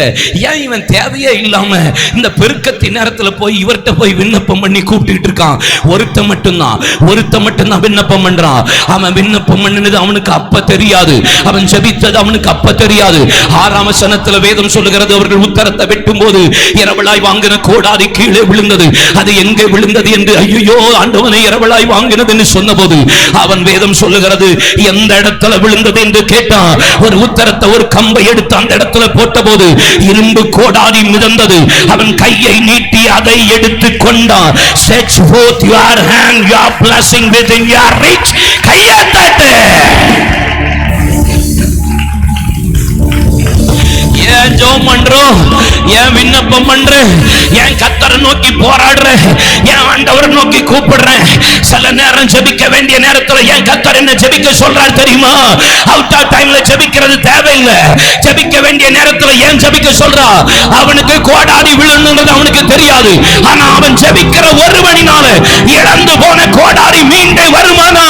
ஏன் இவன் தேவையே இல்லாம இந்த பெருக்கத்தின் நேரத்துல போய் இவர்கிட்ட போய் விண்ணப்பம் பண்ணி கூப்பிட்டு இருக்கான். ஒருத்தன் மட்டும்தான் விண்ணப்பம் பண்றான். அவன் விண்ணப்பம் பண்ணினது அவனுக்கு அப்ப தெரியாது, அவன் ஜெபித்தது அவனுக்கு அப்ப தெரியாது. 6ஆம் வசனத்துல வேதம் சொல்லுகிறது, அவர்கள் உத்தரத்தை வெட்டும் போது இரவலாய் வாங்கின கோடாரி கீழே விழுந்தது. அது எங்கே விழுந்தது என்று ஐயோ ஆண்டவனை இரவலாய் வாங்கினது என்று சொன்னபோது அவன் வேதம் சொல்லுகிறது எந்த இடத்துல விழுந்தது என்று கேட்டான். ஒரு உத்தரத்தை ஒரு கம்பை எடுத்து அந்த இடத்துல போட்ட போது இரும்பு கோடாரி மிதந்தது. அவன் கையை நீட்டி அதை எடுத்து கொண்டான். Stretch forth your hand, your blessing within your reach. கையை தட்டு. ஏன் ஜெபம் பண்றோம், ஏன் விண்ணப்பம் பண்றேன், ஏன் கர்த்தரை நோக்கி போராடுறேன், ஏன் ஆண்டவரை நோக்கி கூப்பிடுறேன். சில நேரம் ஜெபிக்க வேண்டிய நேரத்துல ஏன் கர்த்தர் என்ன ஜெபிக்க சொல்றாரு தெரியுமா? அவுட் ஆஃப் டைம்ல ஜெபிக்கிறது தேவையில்லை. ஜெபிக்க வேண்டிய நேரத்துல ஏன் ஜெபிக்க சொல்றா? அவனுக்கு கோடாரி விழுந்தது அவனுக்கு தெரியாது. ஆனா அவன் ஜெபிக்கிற ஒரு மணினால இழந்து போன கோடாரி மீண்டு வருமானா?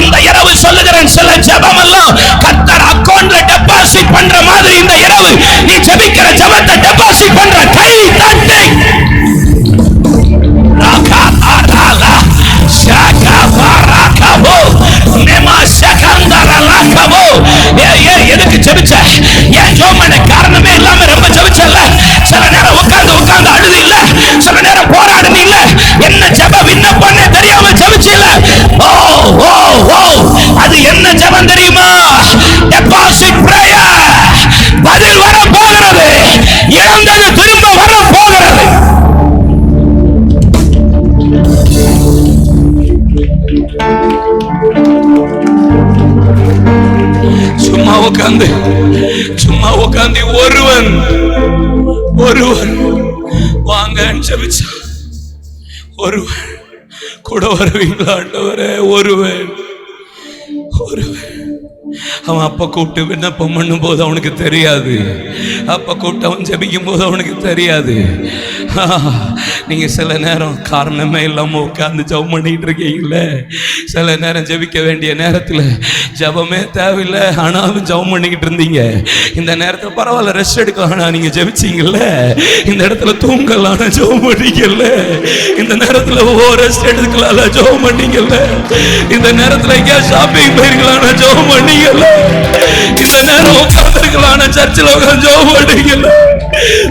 இந்த இரவு சொல்லுகிறேன், சில ஜெபம் எல்லாம் கர்த்தர் அக்கவுண்ட்ல டெபாசிட் பண்ற மாதிரி இந்த இரவு நீ ஜெபிக்கிற ஜெபத்தை டெபாசிட் பண்ற. கை தட்டி. ராகாபாரலா ஷாகாபாரகபோ நேமா ஷகந்தரலகபோ. எதுக்கு ஜெபிச்ச? ஏன் ஜெபம் காரணமே இல்லாம ரொம்ப ஜெபிச்சல? சில நேரம் உட்கார்ந்து அழுது இல்ல, சில நேரம் போராடுது இல்ல, என்ன ஜெப விண்ணப்பம்னே தெரியாம ஜெபிச்சல. ஓ ஓ ஓ, அது என்ன ஜெபம் தெரியுமா? Deposit prayer. பதில் வர போகிறது, இழந்தது திரும்ப வர போகிறது. சும்மா உட்காந்து ஒருவன் வாங்கன்னு ஜெபிச்சான். ஒருவன் கூட வருவீங்களா ஆண்டவரே? ஒருவன் அவன் அப்ப கூப்பிட்டு விண்ணப்பம் பண்ணும் போது அவனுக்கு தெரியாது, அப்ப கூப்பிட்டு அவன் ஜெபிக்கும் போது அவனுக்கு தெரியாது. நீங்க சில நேரம் காரணமே இல்லாம உட்கார்ந்து ஜெபம் பண்ணிட்டு இருக்கீங்கல்ல. சில நேரம் ஜெபிக்க வேண்டிய நேரத்துல ஜெபமே தேவையில்லை, ஆனாலும் ஜெபம் பண்ணிக்கிட்டு இருந்தீங்க. இந்த நேரத்துல பரவாயில்ல ரெஸ்ட் எடுக்கலாம், ஆனா நீங்க ஜெபிச்சீங்கல்ல. இந்த இடத்துல தூங்கலாம், ஜெபம் பண்ணீங்கல்ல. இந்த நேரத்துல ரெஸ்ட் எடுக்கலாம், ஜெபம் பண்ணீங்கல்ல. இந்த நேரத்துல எங்கேயா ஷாப்பிங் போயிருக்கலாம், ஜெபம் பண்ணீங்கல்ல. இந்த நேரம் உட்கார்ந்துருக்கலாம், சர்ச்சில் உட்கார்ந்து ஜெபம் பண்ணீங்கல்ல.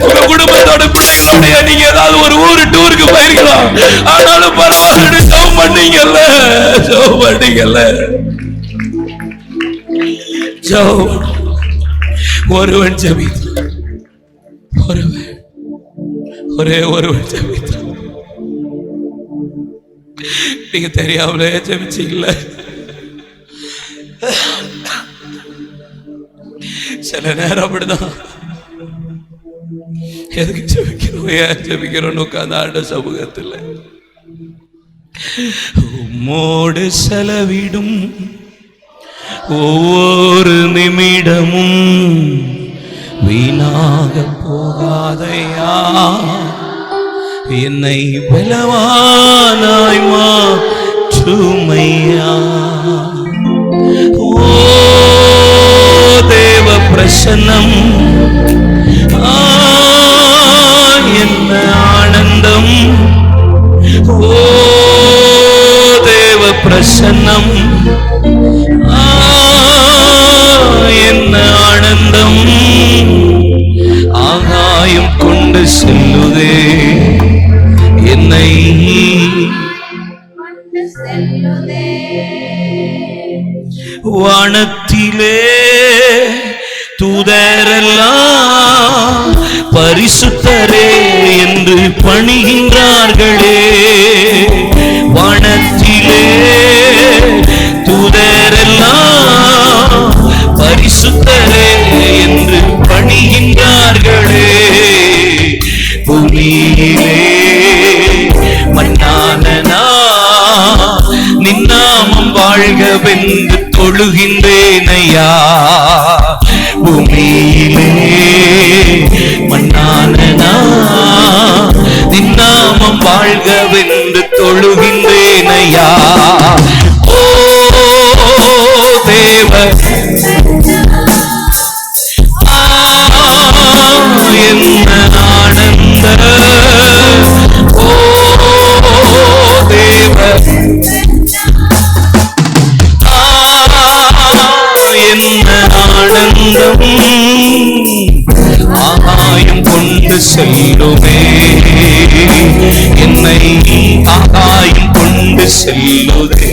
உங்க குடும்பத்தோட பிள்ளைகளோட நீங்க ஏதாவது ஒரு ஊரு டூருக்கு போயிருக்கலாம், ஆனாலும் பரவாயில்ல ஜெபம் பண்ணீங்கல்ல. ஒருவன் ஜெபித்தான், ஒருவன் ஜெபித்தான். நீங்க தெரியாமலே ஜெபிச்சீங்கல்ல. சில நேரம் அப்படிதான். எதுக்கு ஜெபிக்கிறோம், ஏன் ஜெபிக்கிறோம் உட்கார்ந்து ஆண்ட சமூகத்தில் உம்மோடு செலவிடும் ஒவ்வொரு நிமிடமும் வீணாக போகாதையா. என்னை பலவானாய் மாற்றுமையா. ஓ தேவ பிரசன்னம், என்ன ஆனந்தம். ஓ தேவ பிரசன்னம், என்ன ஆனந்தம். ஆகாயம் கொண்டு செல்லுதே என்னை, வானத்திலே தூதரெல்லாம் பரிசுத்தரே என்று பணிகின்றார்களே. வானத்திலே தூதரெல்லாம் பரிசுத்தரே என்று பணிகின்றார்களே. பூமியிலே மண்ணான நின்னாமம் வாழ்கவென்று தொழுகின்றேன் ஐயா. பூமியிலே மண்ணான நின்னாமம் வாழ்கவென்று தொழுகின்றேன் ஐயா. ஓ சொந்தம் ஆகாயம் கொண்டு செல்லுமே, என்னை ஆகாயம் கொண்டு செல்லுதே.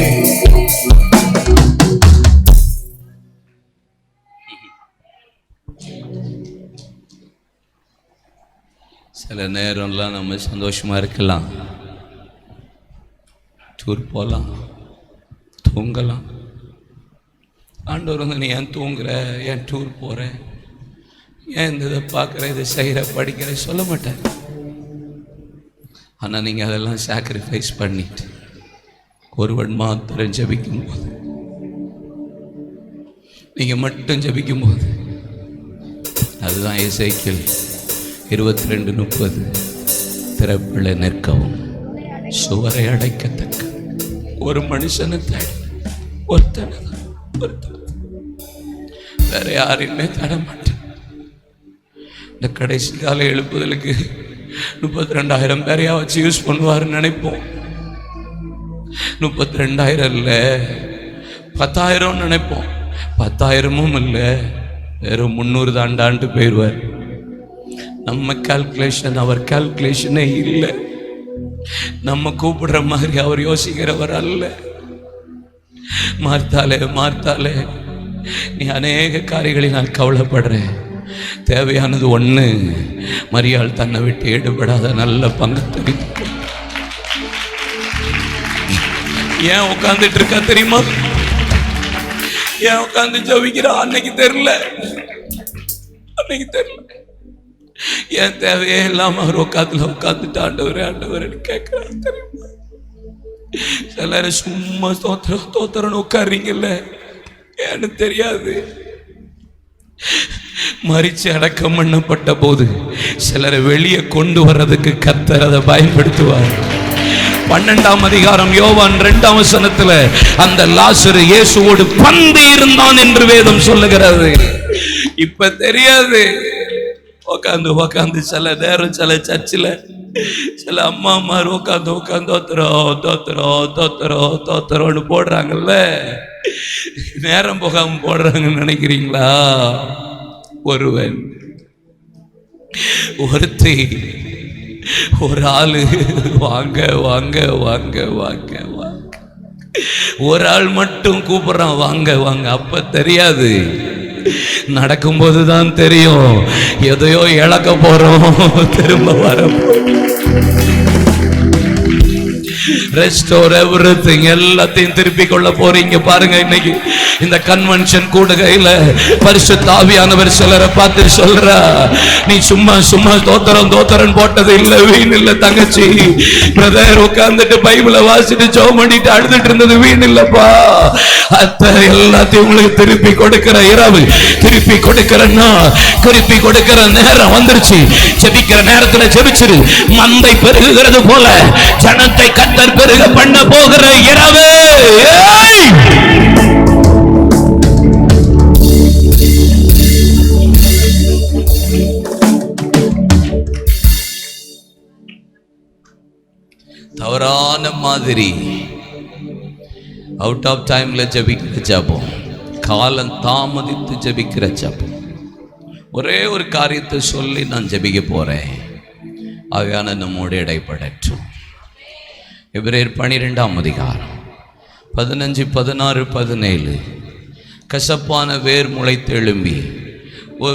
சில நேரம்லாம் நம்ம சந்தோஷமா இருக்கலாம், டூர் போகலாம், தூங்கலாம். ஆண்டவர் வந்து நீ ஏன் தூங்குற, ஏன் டூர் போகிற, ஏன் இந்த இதை பார்க்குற, இதை செய்கிற, படிக்கிற சொல்ல மாட்டேன். ஆனால் நீங்கள் அதெல்லாம் சாக்ரிஃபைஸ் பண்ணிட்டு ஒருவன் மாத்திரம் ஜபிக்கும் போது, நீங்கள் மட்டும் ஜபிக்கும் போது, அதுதான் எசேக்கியேல் 22:30, திறப்பில் நிற்கவும் சுவரை அடைக்கத்தக்க ஒரு மனுஷனை தேடி ஒருத்தனை வேற யாரையுமே தட மாட்டேன். இந்த கடைசி கால எழுப்புதலுக்கு 32,000 பேரையா வச்சு யூஸ் பண்ணுவாருன்னு நினைப்போம். 32,000 இல்லை, 10,000 நினைப்போம். 10,000 இல்லை, வெறும் 300 தாண்டாண்டு போயிடுவார். நம்ம கால்குலேஷன் அவர் கால்குலேஷனே இல்லை. நம்ம கூப்பிடுற மாதிரி அவர் யோசிக்கிறவர் அல்ல. மார்த்தாலே நீ அநேக காரியங்களில் நான் கவலைப்படுறேன். தேவையானது ஒன்று, மரியாள் தன்னை விட்டு ஈடுபடாத நல்ல பங்கு தெரிந்து. ஏன் உட்காந்துட்டு இருக்கா தெரியுமா? ஏன் உட்காந்து ஜபிக்கிறா? அன்னைக்கு தெரியல. ஏன் தேவையே இல்லாம அவர் உட்காந்துட்டு ஆண்டவர் கேட்கிறாரு தெரியுமா? சிலர் சும்மா தோத்திரன்னு உட்கார்றீங்கல்ல, ஏன்னு தெரியாது. மரிச்சு அடக்கம் பண்ணப்பட்ட போது சிலரை வெளியே கொண்டு வர்றதுக்கு கர்த்தர் அதை பயன்படுத்துவார். 12ஆம் அதிகாரம் யோவான் 2ஆம் வசனத்துல அந்த லாசரு இயேசுவோடு பந்தி இருந்தான் என்று வேதம் சொல்லுகிறது. இப்ப தெரியாது. உட்காந்து சில நேரம் சில சர்ச்சில் சில அம்மாமார் உட்காந்து தோத்திரோன்னு போடுறாங்கல்ல, நேரம் போகாம போடுறாங்கன்னு நினைக்கிறீங்களா? ஒருவன் ஒருத்தி ஒரு ஆளு வாங்க வாங்க வாங்க வாங்க வாங்க, ஒரு ஆள் மட்டும் கூப்பிடுறான் வாங்க வாங்க. அப்ப தெரியாது, நடக்கும்போது தான் தெரியும். எதையோ இழக்க போறோம், திரும்ப வர ரெஸ்டோர் எவ்ரிதிங், எல்லாத்தையும் திருப்பி கொள்ள போறீங்க. பாருங்க, இன்னைக்கு இந்த கன்வென்ஷன் கூடுகையில பரிசுத்த ஆவியானவர் சிலரை பார்த்து சொல்றா, நீ சும்மா தோத்திரம் போட்டது இல்ல, வீண் இல்ல தங்கச்சி. பிரதர் உட்கார்ந்துட்டு பைபிளை வாசிட்டு ஜெபம் பண்ணிட்டு அழுதுட்டு இருந்தது வீண் இல்லப்பா. அத்தை எல்லாத்தையும் உங்களுக்கு திருப்பி கொடுக்கிற இரவு, திருப்பி கொடுக்கிறன்னா திருப்பி கொடுக்கிற நேரம் வந்துருச்சு. ஜெபிக்கிற நேரத்துல ஜெபிச்சிரு. மந்தை பெருகுகிறது போல ஜனத்தை கர்த்தர் பெருக பண்ண போகிற இரவு. தவறான மாதிரி அவுட் ஆஃப் டைம்ல ஜபிக்கிற ஜபம், காலம் தாமதித்து ஜபிக்கிற ஜபம். ஒரே ஒரு காரியத்தை சொல்லி நான் ஜபிக்க போறேன். ஆகையான நம்மோடு இடைப்படட்டும். எபிரேயர் 12ஆம் அதிகாரம் 15, 16, 17. கசப்பான வேர் முளைத்தெழும்பி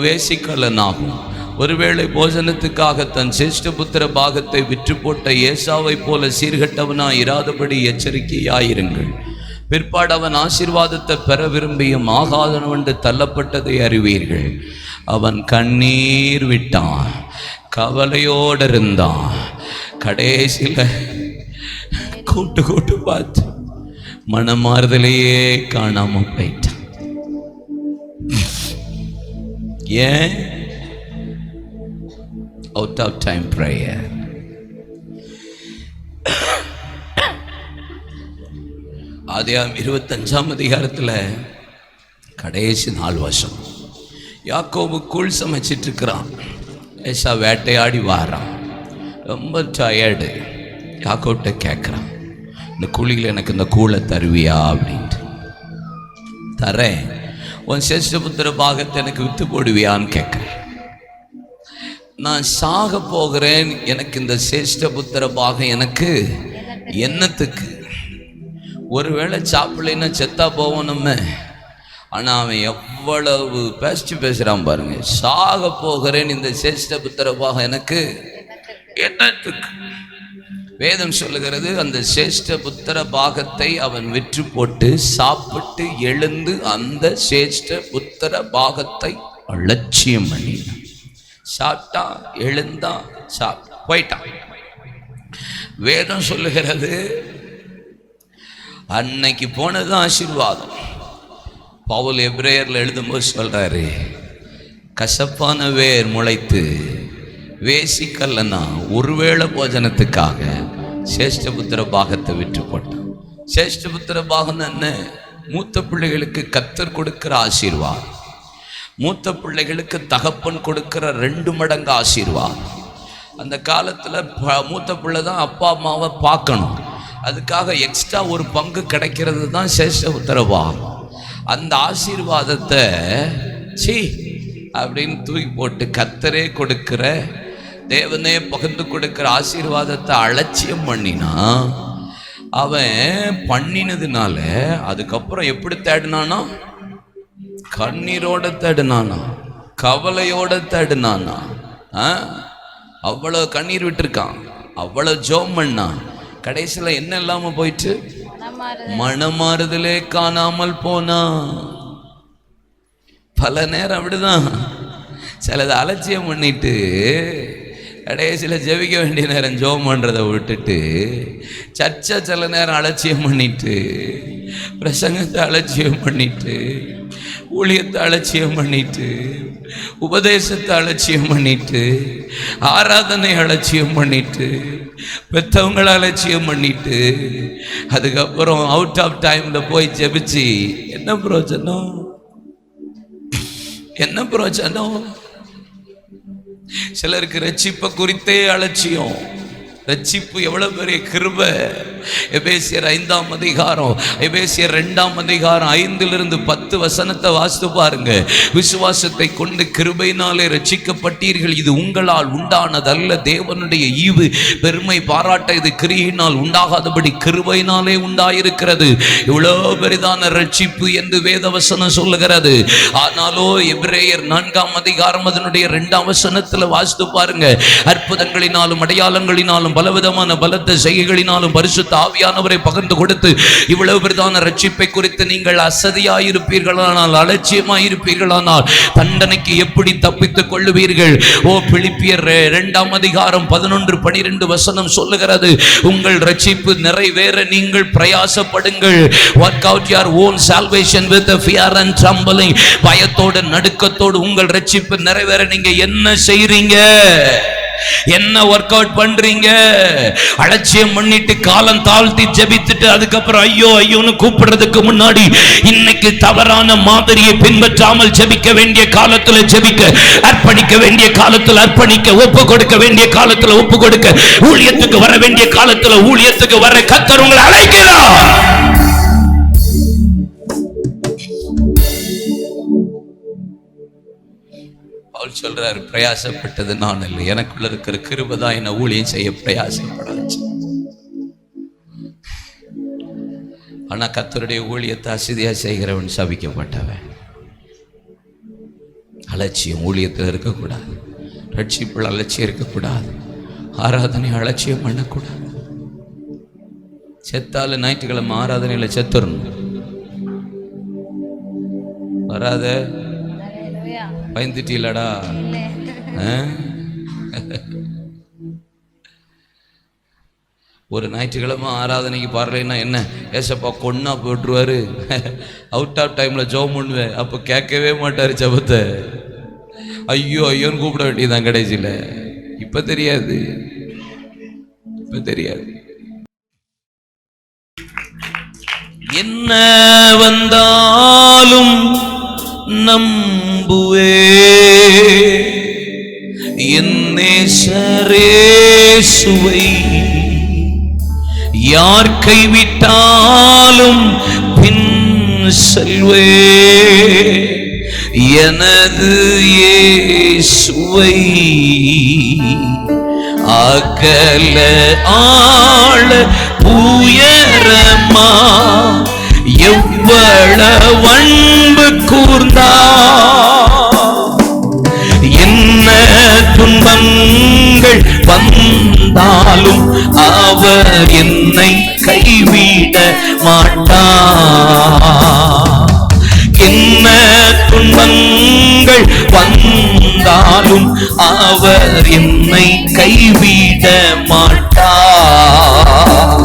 வேசிக்கலனாகும். ஒருவேளை போஜனத்துக்காக தன் சேஷ்டபுத்திர பாகத்தை விற்று போட்ட ஏசாவை போல சீர்கட்டவனாய் இராதபடி எச்சரிக்கையாயிருங்கள். பிற்பாடு அவன் ஆசீர்வாதத்தை பெற விரும்பியும் ஆகாதவன் தள்ளப்பட்டதை அறிவீர்கள். அவன் கண்ணீர் விட்டான், கவலையோடு இருந்தான். கடைசியில் கூட்டு பார்த்து மனமாறுதலையே காணாம போயிட்டான். ஏன்? Out of time prayer. ஆதியாகமம் 25ஆம் அதிகாரத்தில் கடைசி 4 வருஷம் யாக்கோபு கூழ் சமைச்சிட்டு இருக்கிறான். ஏசா வேட்டையாடி வாரான், ரொம்ப டயர்டு. யாக்கோப்ட்ட கேட்குறான், இந்த குழியில் எனக்கு இந்த கூழை தருவியா அப்படின்ட்டு. தரேன், உன் சேஷ்டபுத்திர பாகத்தை எனக்கு வித்து போடுவியான்னு கேட்கிறேன். நான் சாக போகிறேன், எனக்கு இந்த சேஷ்டபுத்திர பாகம் எனக்கு என்னத்துக்கு? ஒருவேளை சாப்பிடலைன்னா செத்தா போவோம் நம்ம. ஆனால் அவன் எவ்வளவு பேசுகிறான் பாருங்க. சாக போகிறேன், இந்த சேஷ்டபுத்திர பாகம் எனக்கு என்னத்துக்கு? வேதம் சொல்லுகிறது, அந்த சேஷ்டபுத்திர பாகத்தை அவன் விற்று போட்டு சாப்பிட்டு எழுந்து அந்த சேஷ்டபுத்திர பாகத்தை அலட்சியம் பண்ணினான். சாப்பிட்டான், எழுந்தான், போயிட்டான். வேதம் சொல்லுகிறது, அன்னைக்கு போனது ஆசீர்வாதம். பவுல் எபிரேயர்ல எழுதும்போது சொல்றாரு, கசப்பான வேர் முளைத்து வேசிக்கல்லனா ஒருவேளை போஜனத்துக்காக சேஷ்டபுத்திர பாகத்தை விற்று போட்டான். சேஷ்டபுத்திர பாகம் என்ன? மூத்த பிள்ளைகளுக்கு கர்த்தர் கொடுக்கிற ஆசீர்வாதம். மூத்த பிள்ளைகளுக்கு தகப்பன் கொடுக்கிற 2 மடங்கு ஆசீர்வாதம். அந்த காலத்தில் மூத்த பிள்ளை தான் அப்பா அம்மாவை பார்க்கணும். அதுக்காக எக்ஸ்ட்ரா ஒரு பங்கு கிடைக்கிறது தான் சேஷ்டபுத்திர பாகம். அந்த ஆசீர்வாதத்தை அப்படின்னு தூக்கி போட்டு கர்த்தரே கொடுக்கிற, தேவனே பகிர்ந்து கொடுக்கிற ஆசீர்வாதத்தை அலட்சியம் பண்ணினா, அவன் பண்ணினதுனால அதுக்கப்புறம் எப்படி தேடினானா? கண்ணீரோட தேடினானா, கவலையோட தேடினானா. அவ்வளவு கண்ணீர் விட்டுருக்கான், அவ்வளவு ஜோம் பண்ணான். கடைசியில் என்ன இல்லாம போயிட்டு மனமாறுதலே காணாமல் போனா. பல நேரம் அப்படிதான், சிலது அலட்சியம் பண்ணிட்டு கடைசியில் ஜெபிக்க வேண்டிய நேரம் ஜெபம் பண்ணுறதை விட்டுட்டு, சர்ச்சை சில நேரம் அலட்சியம் பண்ணிட்டு, பிரசங்கத்தை அலட்சியம் பண்ணிட்டு, ஊழியத்தை அலட்சியம் பண்ணிட்டு, உபதேசத்தை அலட்சியம் பண்ணிட்டு, ஆராதனை அலட்சியம் பண்ணிட்டு, பெற்றவங்களை அலட்சியம் பண்ணிட்டு, அதுக்கப்புறம் அவுட் ஆஃப் டைம்ல போய் ஜெபிச்சு என்ன பிரயோஜனம்? என்ன பிரயோஜனம்? சிலருக்கு ரட்சிப்பை குறித்தே அலட்சியம். ரட்சிப்பு எவ்வளவு பெரிய கிருபை! எபேசியர் 5ஆம் அதிகாரம், எபேசியர் 2ஆம் அதிகாரம் 5-10 வசனத்தை வாசித்து பாருங்க. விசுவாசத்தை கொண்டு கிருபையினாலே ரட்சிக்கப்பட்டீர்கள், இது உங்களால் உண்டானதல்ல, தேவனுடைய ஈவு, பெருமை பாராட்ட இது கிரியினால் உண்டாகாதபடி கிருபையினாலே உண்டாயிருக்கிறது. இவ்வளவு பெரிதான ரட்சிப்பு என்று வேதவசனம் சொல்லுகிறது. ஆனாலோ எபிரேயர் 4ஆம் அதிகாரம் அதனுடைய 2ஆம் வசனத்துல வாசித்து பாருங்க. அற்புதங்களினாலும் அடையாளங்களினாலும் பலவிதமான பலத்த செய்கைகளினாலும் பரிசுத்த ஆவியானவரை பகிர்ந்து கொடுத்து இவ்வளவு பிரதான ரட்சிப்பை குறித்து நீங்கள் அசதியாயிருப்பீர்களானால், அலட்சியமாயிருப்பீர்களானால் தண்டனைக்கு எப்படி தப்பித்துக் கொள்ளுவீர்கள்? ஓ பிலிப்பியர் 2ஆம் அதிகாரம் 11-12 வசனம் சொல்லுகிறது, உங்கள் ரட்சிப்பு நிறைவேற நீங்கள் பிரயாசப்படுங்கள். Work out your own salvation with fear and trembling. பயத்தோடு நடுக்கத்தோடு உங்கள் ரட்சிப்பு நிறைவேற நீங்க என்ன செய்றீங்க? என்ன ஒர்க் அவுட் பண்றீங்க? அலட்சியம் பண்ணிட்டு காலம் தாழ்த்தி ஜெபித்துட்டு அதுக்கப்புறம் ஐயோ ஐயோன்னு கூப்பிடுறதுக்கு முன்னாடி இன்னைக்கு தவறான மாதிரியை பின்பற்றாமல் ஜெபிக்க வேண்டிய காலத்துல ஜெபிக்க, அர்ப்பணிக்க வேண்டிய காலத்துல அர்ப்பணிக்க, ஒப்பு கொடுக்க வேண்டிய காலத்துல ஒப்பு கொடுக்க, ஊழியத்துக்கு வர வேண்டிய காலத்துல ஊழியத்துக்கு வர கர்த்தர் உங்களை அழைக்கிறார். அவர் சொல்றாரு, பிரயாசப்பட்டது நான் இல்லை, எனக்குள்ள இருக்கிற கிருபை தான் என்ன ஊழியம் செய்ய பிரயாசப்பட வச்சு. ஆனா கர்த்தருடைய ஊழியத்தை அசதியா செய்கிறவன் சபிக்கப்பட்டவன். அலட்சியம் ஊழியத்தில் இருக்கக்கூடாது, ரட்சிப்புள்ள அலட்சியம் இருக்கக்கூடாது, ஆராதனை அலட்சியம் பண்ணக்கூடாது. செத்தால ஞாயிற்றுக்கிழமை ஆராதனையில செத்துறணும். வராத பயந்துட்டீலடா. ஒரு ஞாயிற்றுக்கிழமை ஆராதனைக்கு பாருன்னா என்ன, ஏசப்பா கொன்னா போட்டுருவாரு, அவுட் ஆஃப் டைம்ல ஜெபம் பண்ணுவேன். அப்போ கேட்கவே மாட்டாரு ஜெபத்தை. ஐயோ ஐயோன்னு கூப்பிட வேண்டியதான் கடைசியில. இப்ப தெரியாது, இப்ப தெரியாது. என்ன வந்தாலும் நம்புவே என் நேசரேசுவை, யார் கைவிட்டாலும் பின் செல்வே. எனது இயேசுவை அகல ஆழ உயரமா எவ்வளவு அன்பு கூர்ந்தா, என்ன துன்பங்கள் வந்தாலும் அவர் என்னை கைவிட மாட்டார். என்ன துன்பங்கள் வந்தாலும் அவர் என்னை கைவிட மாட்டார்.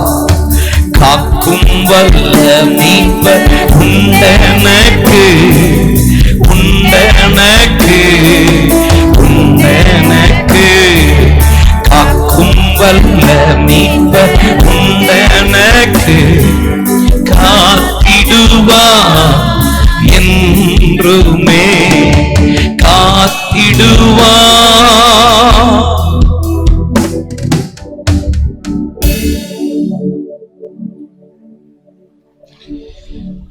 காக்கும் வல்ல மீட்பர் உண்டனக்கு, உண்டனக்கு, உண்டனக்கு. காக்கும் வல்ல மீட்பர் உண்டனக்கு, காத்திடுவார் என்றுமே காத்திடுவார்.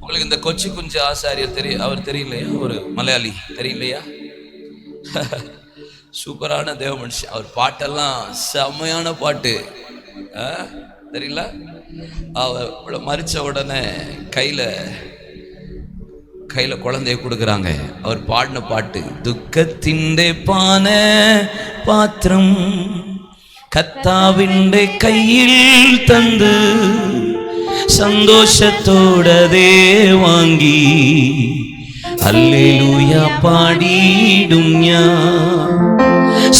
உங்களுக்கு இந்த கொச்சி குஞ்சு ஆசாரியர் அவர் தெரியலையா? ஒரு மலையாளி தெரியலையா? சூப்பரான தேவ மனுஷன். அவர் பாட்டெல்லாம் செம்மையான பாட்டு, தெரியல? அவர் மறிச்ச உடனே கையில குழந்தைய கொடுக்குறாங்க. அவர் பாடின பாட்டு, துக்கத்திൻ്റെ പാന പാത്രം കർത്താവിൻ്റെ കയ്യിൽ തந்து സന്തോഷത്തോടെ വാങ്ങി ഹല്ലേലൂയ പാടിയിടും ഞാൻ,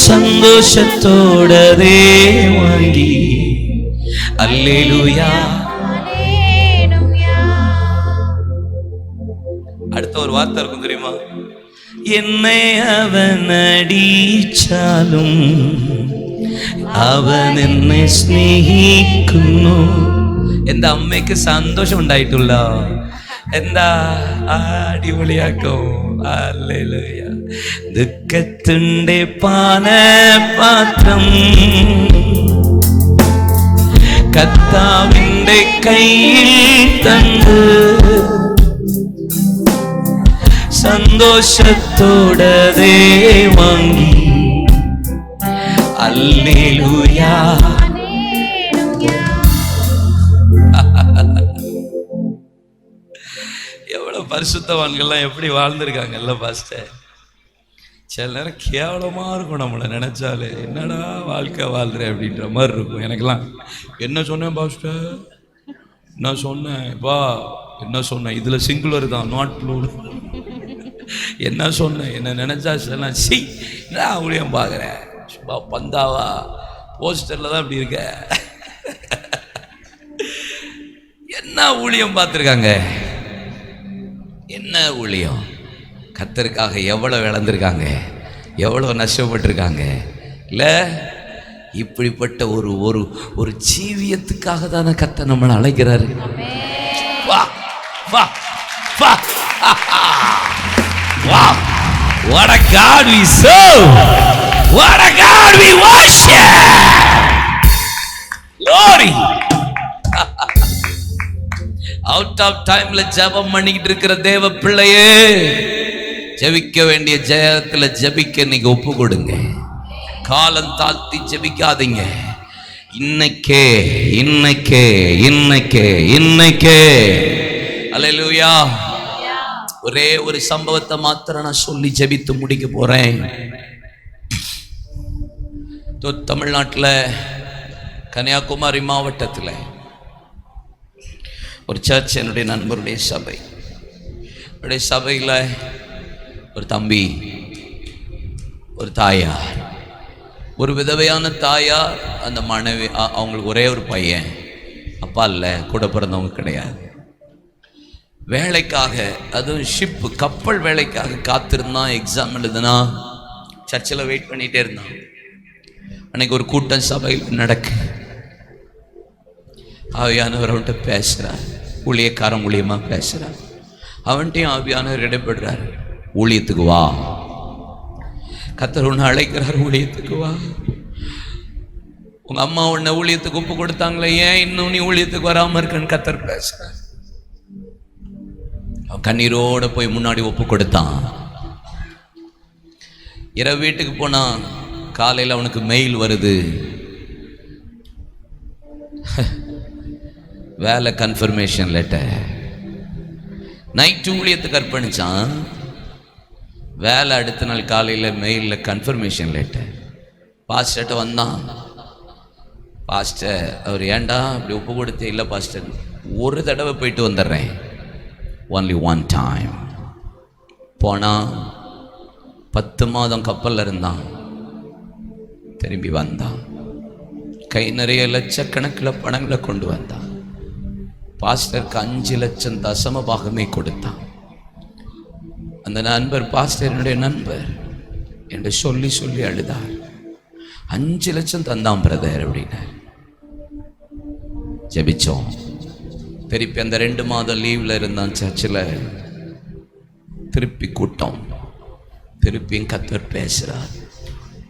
സന്തോഷത്തോടെ വാങ്ങി ഹല്ലേലൂയ. அடுத்த ஒரு வார்த்தை இருக்கும் தெரியுமா? என்னை அவன் அடிச்சாலும் അവൻ എന്നെ സ്നേഹിക്കുന്നു. എന്താ അമ്മയ്ക്ക് സന്തോഷം ഉണ്ടായിട്ടുള്ള? എന്താ അടിപൊളിയാക്കും. ഹല്ലേലൂയ. ദുഃഖത്തിൻ്റെ പാനപാത്രം കർത്താവിൻ്റെ കയ്യിൽ തന്ന് സന്തോഷത്തോടെ വാങ്ങി ഹല്ലേലൂയ. எவ்வளவு பரிசுத்தவான்கள்லாம் எப்படி வாழ்ந்திருக்காங்கல்ல பாஸ்டர். சில நேரம் கேவலமா இருக்கும், நம்மளை நினைச்சாலே என்னடா வாழ்க்கை வாழ்றேன் அப்படின்ற மாதிரி இருக்கும். எனக்கெல்லாம் என்ன சொன்னேன் பாஸ்டர், என்ன சொன்னேன் பா, என்ன சொன்னேன், இதுல சிங்குலர் தான், நாட் ப்ளூர். என்ன சொன்னேன், என்ன நினைச்சா சொல்லலாம். சி நான் ஊழியம் பார்க்குறேன், பந்தாவா போஸ்டர்ல தான் இப்படி இருக்க. என்ன ஊழியம் பார்த்துருக்காங்க, என்ன ஊழியம். கர்த்தருக்காக எவ்வளவு இழந்திருக்காங்க, எவ்வளவு நஷ்டப்பட்டிருக்காங்க இல்லை? இப்படிப்பட்ட ஒரு ஒரு ஒரு ஜீவியத்துக்காக தானே கர்த்தர் நம்மளை அழைக்கிறாரு. வா வா வா. Wow, what a God we serve, what a God we worship. Glory. Out of timeல ஜெபம் பண்ணிட்டு இருக்கிற தேவ பிள்ளையே, ஜெபிக்க வேண்டிய ஜெயத்துல ஜெபிக்க நீங்க ஒப்பு கொடுங்க. காலம் தாழ்த்தி ஜெபிக்காதீங்க. இன்னைக்கே இன்னைக்கே இன்னைக்கே இன்னைக்கே. அல்லேலூயா. ஒரே ஒரு சம்பவத்தை மாத்திரம் நான் சொல்லி ஜெபித்து முடிக்க போறேன். தமிழ்நாட்டில் கன்னியாகுமரி மாவட்டத்தில் ஒரு சர்ச், என்னுடைய நண்பருடைய சபை. என்னுடைய சபையில் ஒரு தம்பி, ஒரு தாயார், ஒரு விதவையான தாயார். அந்த மனைவி, அவங்களுக்கு ஒரே ஒரு பையன், அப்பா இல்லை, கூட பிறந்தவங்க கிடையாது. வேலைக்காக, அதுவும் ஷிப்பு கப்பல் வேலைக்காக காத்திருந்தான். எக்ஸாம் எழுதுனா சர்ச்சில் வெயிட் பண்ணிகிட்டே இருந்தான். அன்னைக்கு ஒரு கூட்டம் சபையில் நடக்கு. ஆவியானவர் அவன்கிட்ட பேசுகிறார், ஊழியக்காரன் மூலியமாக பேசுகிறார். அவன்கிட்டையும் ஆவியானவர் இடைப்படுறார். ஊழியத்துக்கு வா, கர்த்தர் உன்னை அழைக்கிறார், ஊழியத்துக்கு வா. உங்க அம்மா உன்னை ஊழியத்துக்கு ஒப்பு கொடுத்தாங்களே, ஏன் இன்னும் நீ ஊழியத்துக்கு வராமல் இருக்குன்னு கர்த்தர் பேசுகிறார். கண்ணீரோட போய் முன்னாடி ஒப்பு கொடுத்தான். இரவு வீட்டுக்கு போனா காலையில் அவனுக்கு மெயில் வருது, வேலை கன்ஃபர்மேஷன் லெட்டர். நைட்டு ஊழியத்துக்கு அர்ப்பணிச்சான், வேலை அடுத்த நாள் காலையில் மெயிலில் கன்ஃபர்மேஷன் லெட்டர். பாஸ்டர்கிட்ட வந்தான். பாஸ்டர், அவர் ஏண்டா அப்படி ஒப்பு கொடுத்தே? இல்லை பாஸ்டர், ஒரு தடவை போயிட்டு வந்துடுறேன், ஒன்லி ஒன் டைம். போனால் 10 மாதம் கப்பலில் இருந்தான், திரும்பி வந்தான், கை நிறைய லட்சக்கணக்கில் பணங்களை கொண்டு வந்தான். பாஸ்டருக்கு 5 லட்சம் தசம பாகமே கொடுத்தான். அந்த நண்பர், பாஸ்டர் என்னுடைய நண்பர் என்று சொல்லி சொல்லி அழுதார். 5 லட்சம் தந்தான் பிரதர் அப்படின்னார். ஜெபிச்சோம். திருப்பி அந்த 2 மாதம் லீவில் இருந்தான் சர்ச்சில். திருப்பி கூட்டம், திருப்பியும் கர்த்தர் பேசுகிறார்.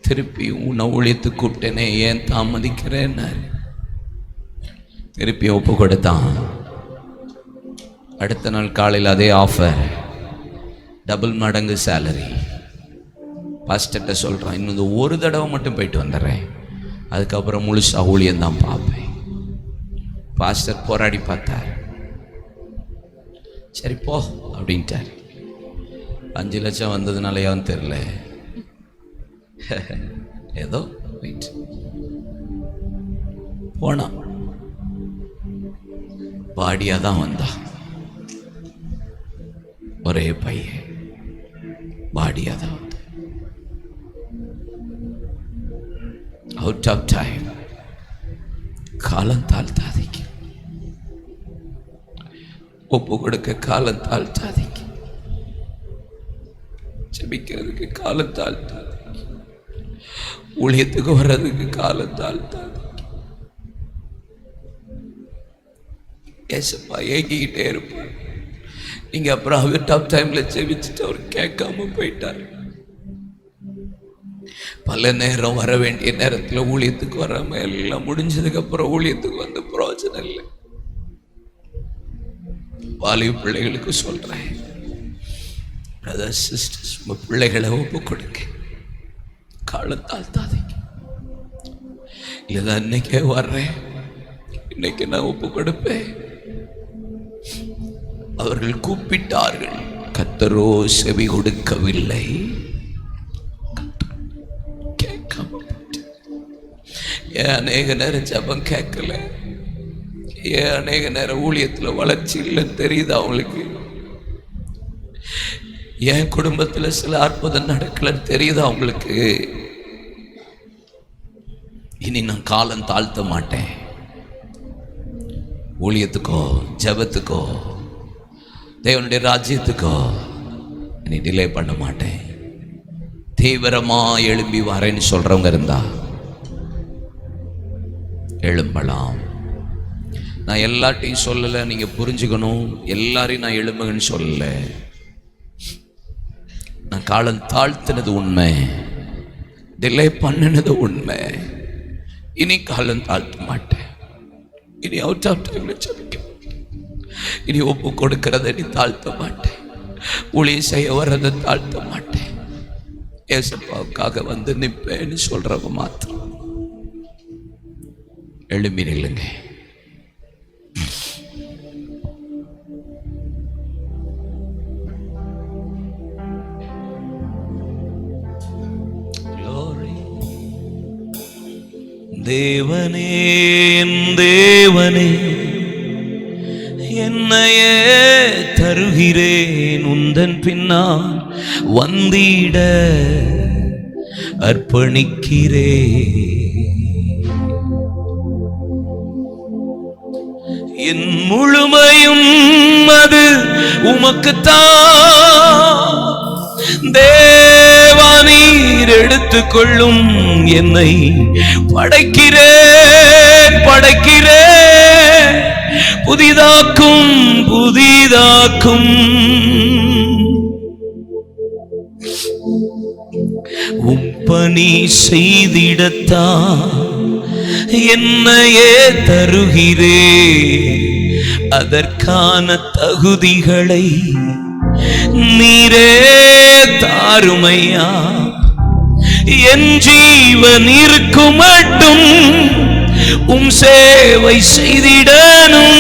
திருப்பி உன்னை ஊழியத்து கூப்பிட்டேனே, ஏன் தாமதிக்கிறேன்னாரு. திருப்பி ஒப்பு கொடுத்தான். அடுத்த நாள் காலையில் அதே ஆஃபர், டபுள் மடங்கு சேலரி. பாஸ்டர்கிட்ட சொல்கிறான், இன்னும் ஒரு தடவை மட்டும் போயிட்டு வந்துடுறேன், அதுக்கப்புறம் முழுசா ஊழியந்தான் பார்ப்பேன். பாஸ்டர் போராடி பார்த்தார். சரி போ அப்படின்ட்டார். 5 லட்சம் வந்ததுனாலயான்னு தெரியல, ஏதோ போயிட்டு போனான். பாடியாக தான் வந்தான். ஒரே பையன், பாடியாக தான் வந்தான். Out of time. காலம் தாழ்த்தாதீங்க, ஒப்பு கொடுக்க காலம் தாழ்த்தாதீங்க, ஜெபிக்கிறதுக்கு காலம் தாழ்த்தாதீங்க, ஊழியத்துக்கு வர்றதுக்கு காலம் தாழ்த்தாதீங்க. ஏசப்பா ஏங்கிக்கிட்டே இருப்பார். நீங்க அப்புறம் அவர் டாப் டைம்ல ஜெபிச்சுட்டு அவர் கேட்காம போயிட்டார். பல நேரம் வர வேண்டிய நேரத்தில் ஊழியத்துக்கு வராம எல்லாம் முடிஞ்சதுக்கு அப்புறம் ஊழியத்துக்கு வந்து பிரயோஜனம் இல்லை. வாலிப பிள்ளைகளுக்கு சொல்றேன், பிரதர்ஸ் சிஸ்டர்ஸ், உங்க பிள்ளைகளை ஒப்பு கொடுங்க, காலம் தாழ்த்தாதீங்க. இல்லைதான் இன்னைக்கே வர்றேன், இன்னைக்கு நான் ஒப்பு கொடுப்பேன். அவர்கள் கூப்பிட்டார்கள், கர்த்தரோ செவி கொடுக்கவில்லை. கேட்காம ஏன் அநேக நேரம் ஜபம் கேட்கல? ஏன் அநேக நேரம் ஊழியத்தில் வளர்ச்சி இல்லைன்னு தெரியுது அவங்களுக்கு? என் குடும்பத்தில் சில அற்புதம் நடக்கலன்னு தெரியுது அவங்களுக்கு? இனி நான் காலம் தாழ்த்த மாட்டேன். ஊழியத்துக்கோ ஜபத்துக்கோ தேவனுடைய ராஜ்யத்துக்கோ இனி டிலே பண்ண மாட்டேன். தீவிரமா எழும்பி வரேன்னு சொல்றவங்க இருந்தா எழும்பலாம். நான் எல்லாத்தையும் சொல்லலை, நீங்க புரிஞ்சுக்கணும். எல்லாரையும் நான் எழும்புங்கன்னு சொல்லலை. நான் காலம் தாழ்த்தினது உண்மை, டிலே பண்ணினது உண்மை. இனி காலம் தாழ்த்த மாட்டேன். இனி அவுட் ஆஃப் டைம்ல ஜெபிக்க, இனி ஒப்பு கொடுக்கிறத நீ தாழ்த்த மாட்டேன். ஊழியம் செய்ய வர்றதை தாழ்த்த மாட்டேன். ஏசப்பாவுக்காக வந்து நிற்பேன்னு சொல்றவங்க மாத்திரம் எழும்பி நில்லுங்க. தேவனே, தேவனே, என்னையே தருகிறேன், உந்தன் பின்னால் வந்திட அர்ப்பணிக்கிறேன். என் முழுமையும் அது உமக்குத்தான். தேவா நீர் எடுத்துக்கொள்ளும், என்னை படைக்கிறேன் படைக்கிறேன், புதிதாக்கும் புதிதாக்கும். உப்பணி செய்திடத்தான் என்னையே தருகிறே, அதற்கான தகுதிகளை நீரே தாருமையா. என் ஜீவன் இருக்கும் மட்டும் உம் சேவை செய்திடனும்.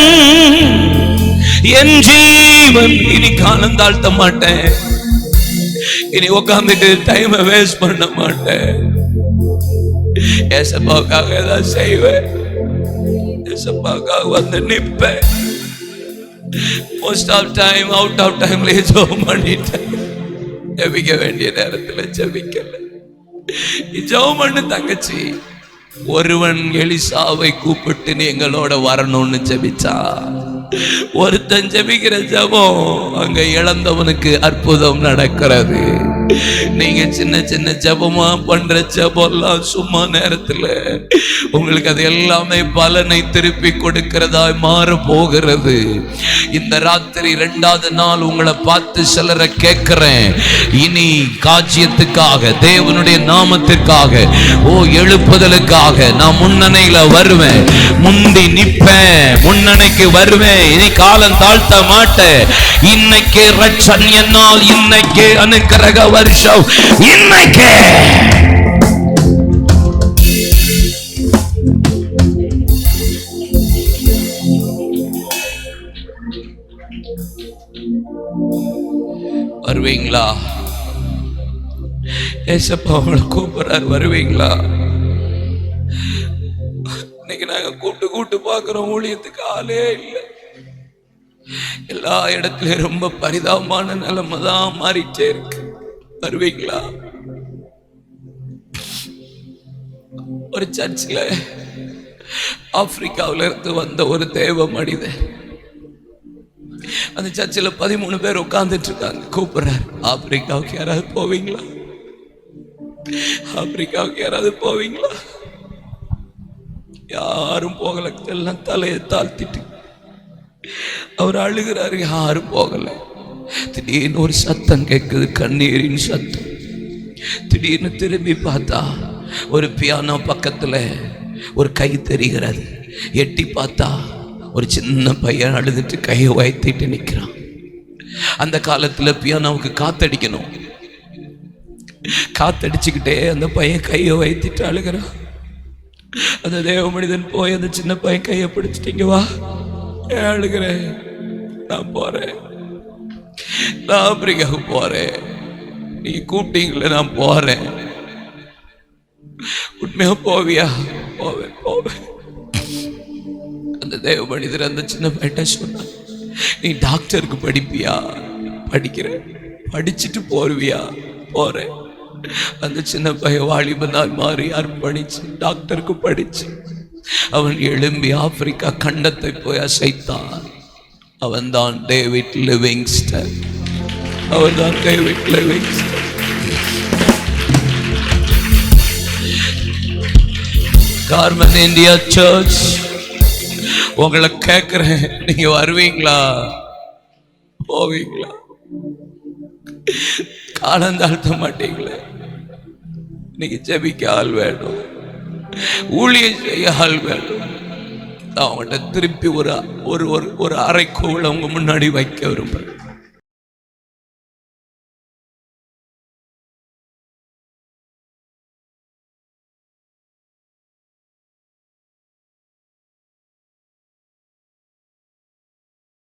என் ஜீவன் இனி காலம் தாழ்த்த மாட்டேன், இனி உட்கார்ந்துட்டு டைமை வேஸ்ட் பண்ண மாட்டேன். ஏசப்பாவுக்காக ஏதாவது செய்வேன், ஏசப்பாவுக்காக வந்து நிற்பேன். Most of time out of டைம்ல ஜெபம் பண்ணிட்டேன். ஜெபிக்க வேண்டிய நேரத்தில் ஜெபிக்கல. ஜெபம் பண்ணு தங்கச்சி. ஒருவன் எலிசாவை கூப்பிட்டு நீ எங்களோட வரணும்னு ஜெபிச்சா, ஒருத்தன் ஜெபிக்கிற ஜெபம் அங்க இழந்தவனுக்கு அற்புதம் நடக்கிறது. நீங்க சின்ன சின்ன ஜெபமா பண்ற ஜெபம்லாம் சும்மா நேரத்துல உங்களுக்கு அது எல்லாமே பலனை திருப்பி கொடுக்கிறதாய் மாற போகிறது. இந்த ராத்திரி 2வது நாள் உங்களை பார்த்து சிலரை கேட்கிறேன், இனி காட்சியத்துக்காக தேவனுடைய நாமத்திற்காக எழுப்புதலுக்காக நான் முன்னணையில வருவேன், முந்தி நிப்பேன், முன்னணைக்கு வருவேன். இனி காலம் தாழ்த்த மாட்டேன். இன்னைக்கு ரட்சன் என்னால், இன்னைக்கு அனுக்கிரக வருஷம், இன்னைக்கு வருவீங்களா? ஏசப்பா அவளை கூப்பிடுறார், வருவீங்களா? இன்னைக்கு நாங்க கூட்டு பார்க்கிறோம், ஊழியத்துக்கு ஆளே இல்லை. எல்லா இடத்துலயும் ரொம்ப பரிதாபமான நிலைமை தான் மாறிட்டே இருக்கு. வருவீங்களா? ஒரு சர்ச்சில் ஆப்பிரிக்காவில இருந்து வந்த ஒரு தேவ மனிதன், அந்த சர்ச்சில் 13 பேர் உட்கார்ந்துட்டு இருக்காங்க. கூப்பிடுறாரு, ஆப்பிரிக்காவுக்கு யாராவது போவீங்களா? ஆப்பிரிக்காவுக்கு யாராவது போவீங்களா? யாரும் போகல, எல்லாம் தலையை தாழ்த்திட்டு அவர் அழுகிறாரு, யாரும் போகல. திடீர்னு ஒரு சத்தம் கேட்குது, கண்ணீரின் சத்தம். திடீர்னு திரும்பி பார்த்தா ஒரு பியானோ பக்கத்துல ஒரு கை தெரிகிறது. எட்டி பார்த்தா ஒரு சின்ன பையன் அழுதுட்டு கையை உயர்த்திட்டு நிற்கிறான். அந்த காலத்துல பியானோவுக்கு காத்தடிக்கணும், காத்தடிச்சுக்கிட்டே அந்த பையன் கையை உயர்த்திட்டு அழுகிறான். அந்த தேவ மனிதன் போய் அந்த சின்ன பையன் கையை பிடிச்சிட்டீங்க, வா, அழுகிறேன், நான் போறேன், நான் ஆப்பிரிக்காவுக்கு போறேன், நீ கூப்பிட்டீங்களே, நான் போறேன். உண்மையா போவியா? போவேன் போவேன். அந்த தேவ மனிதர் அந்த சின்ன பையன் சொன்னான், நீ டாக்டருக்கு படிப்பியா? படிக்கிறேன். படிச்சுட்டு போருவியா? போறேன். அந்த சின்ன பையன் வாலிபனால் மாறி அர்ப்பணிச்சு டாக்டருக்கு படிச்சு அவன் எழும்பி ஆப்பிரிக்கா கண்டத்தை போய் அசைத்தான். அவன் தான் டேவிட் லிவிங்ஸ்டன். அவன் தான் டேவிட் லிவிங்ஸ்டன். கார்மன் இந்தியா சர்ச், உங்களை கேட்கிறேன், நீங்க வருவீங்களா? போவீங்களா? காலம் தாழ்த்த மாட்டீங்களே. இன்னைக்கு ஜெபிக்க ஆள் வேணும், ஊழியம் செய்ய ஆள் வேணும். அவங்கள்ட்ட திருப்பி ஒரு அறைக்கோவில் அவங்க முன்னாடி வைக்க விரும்புறேன்.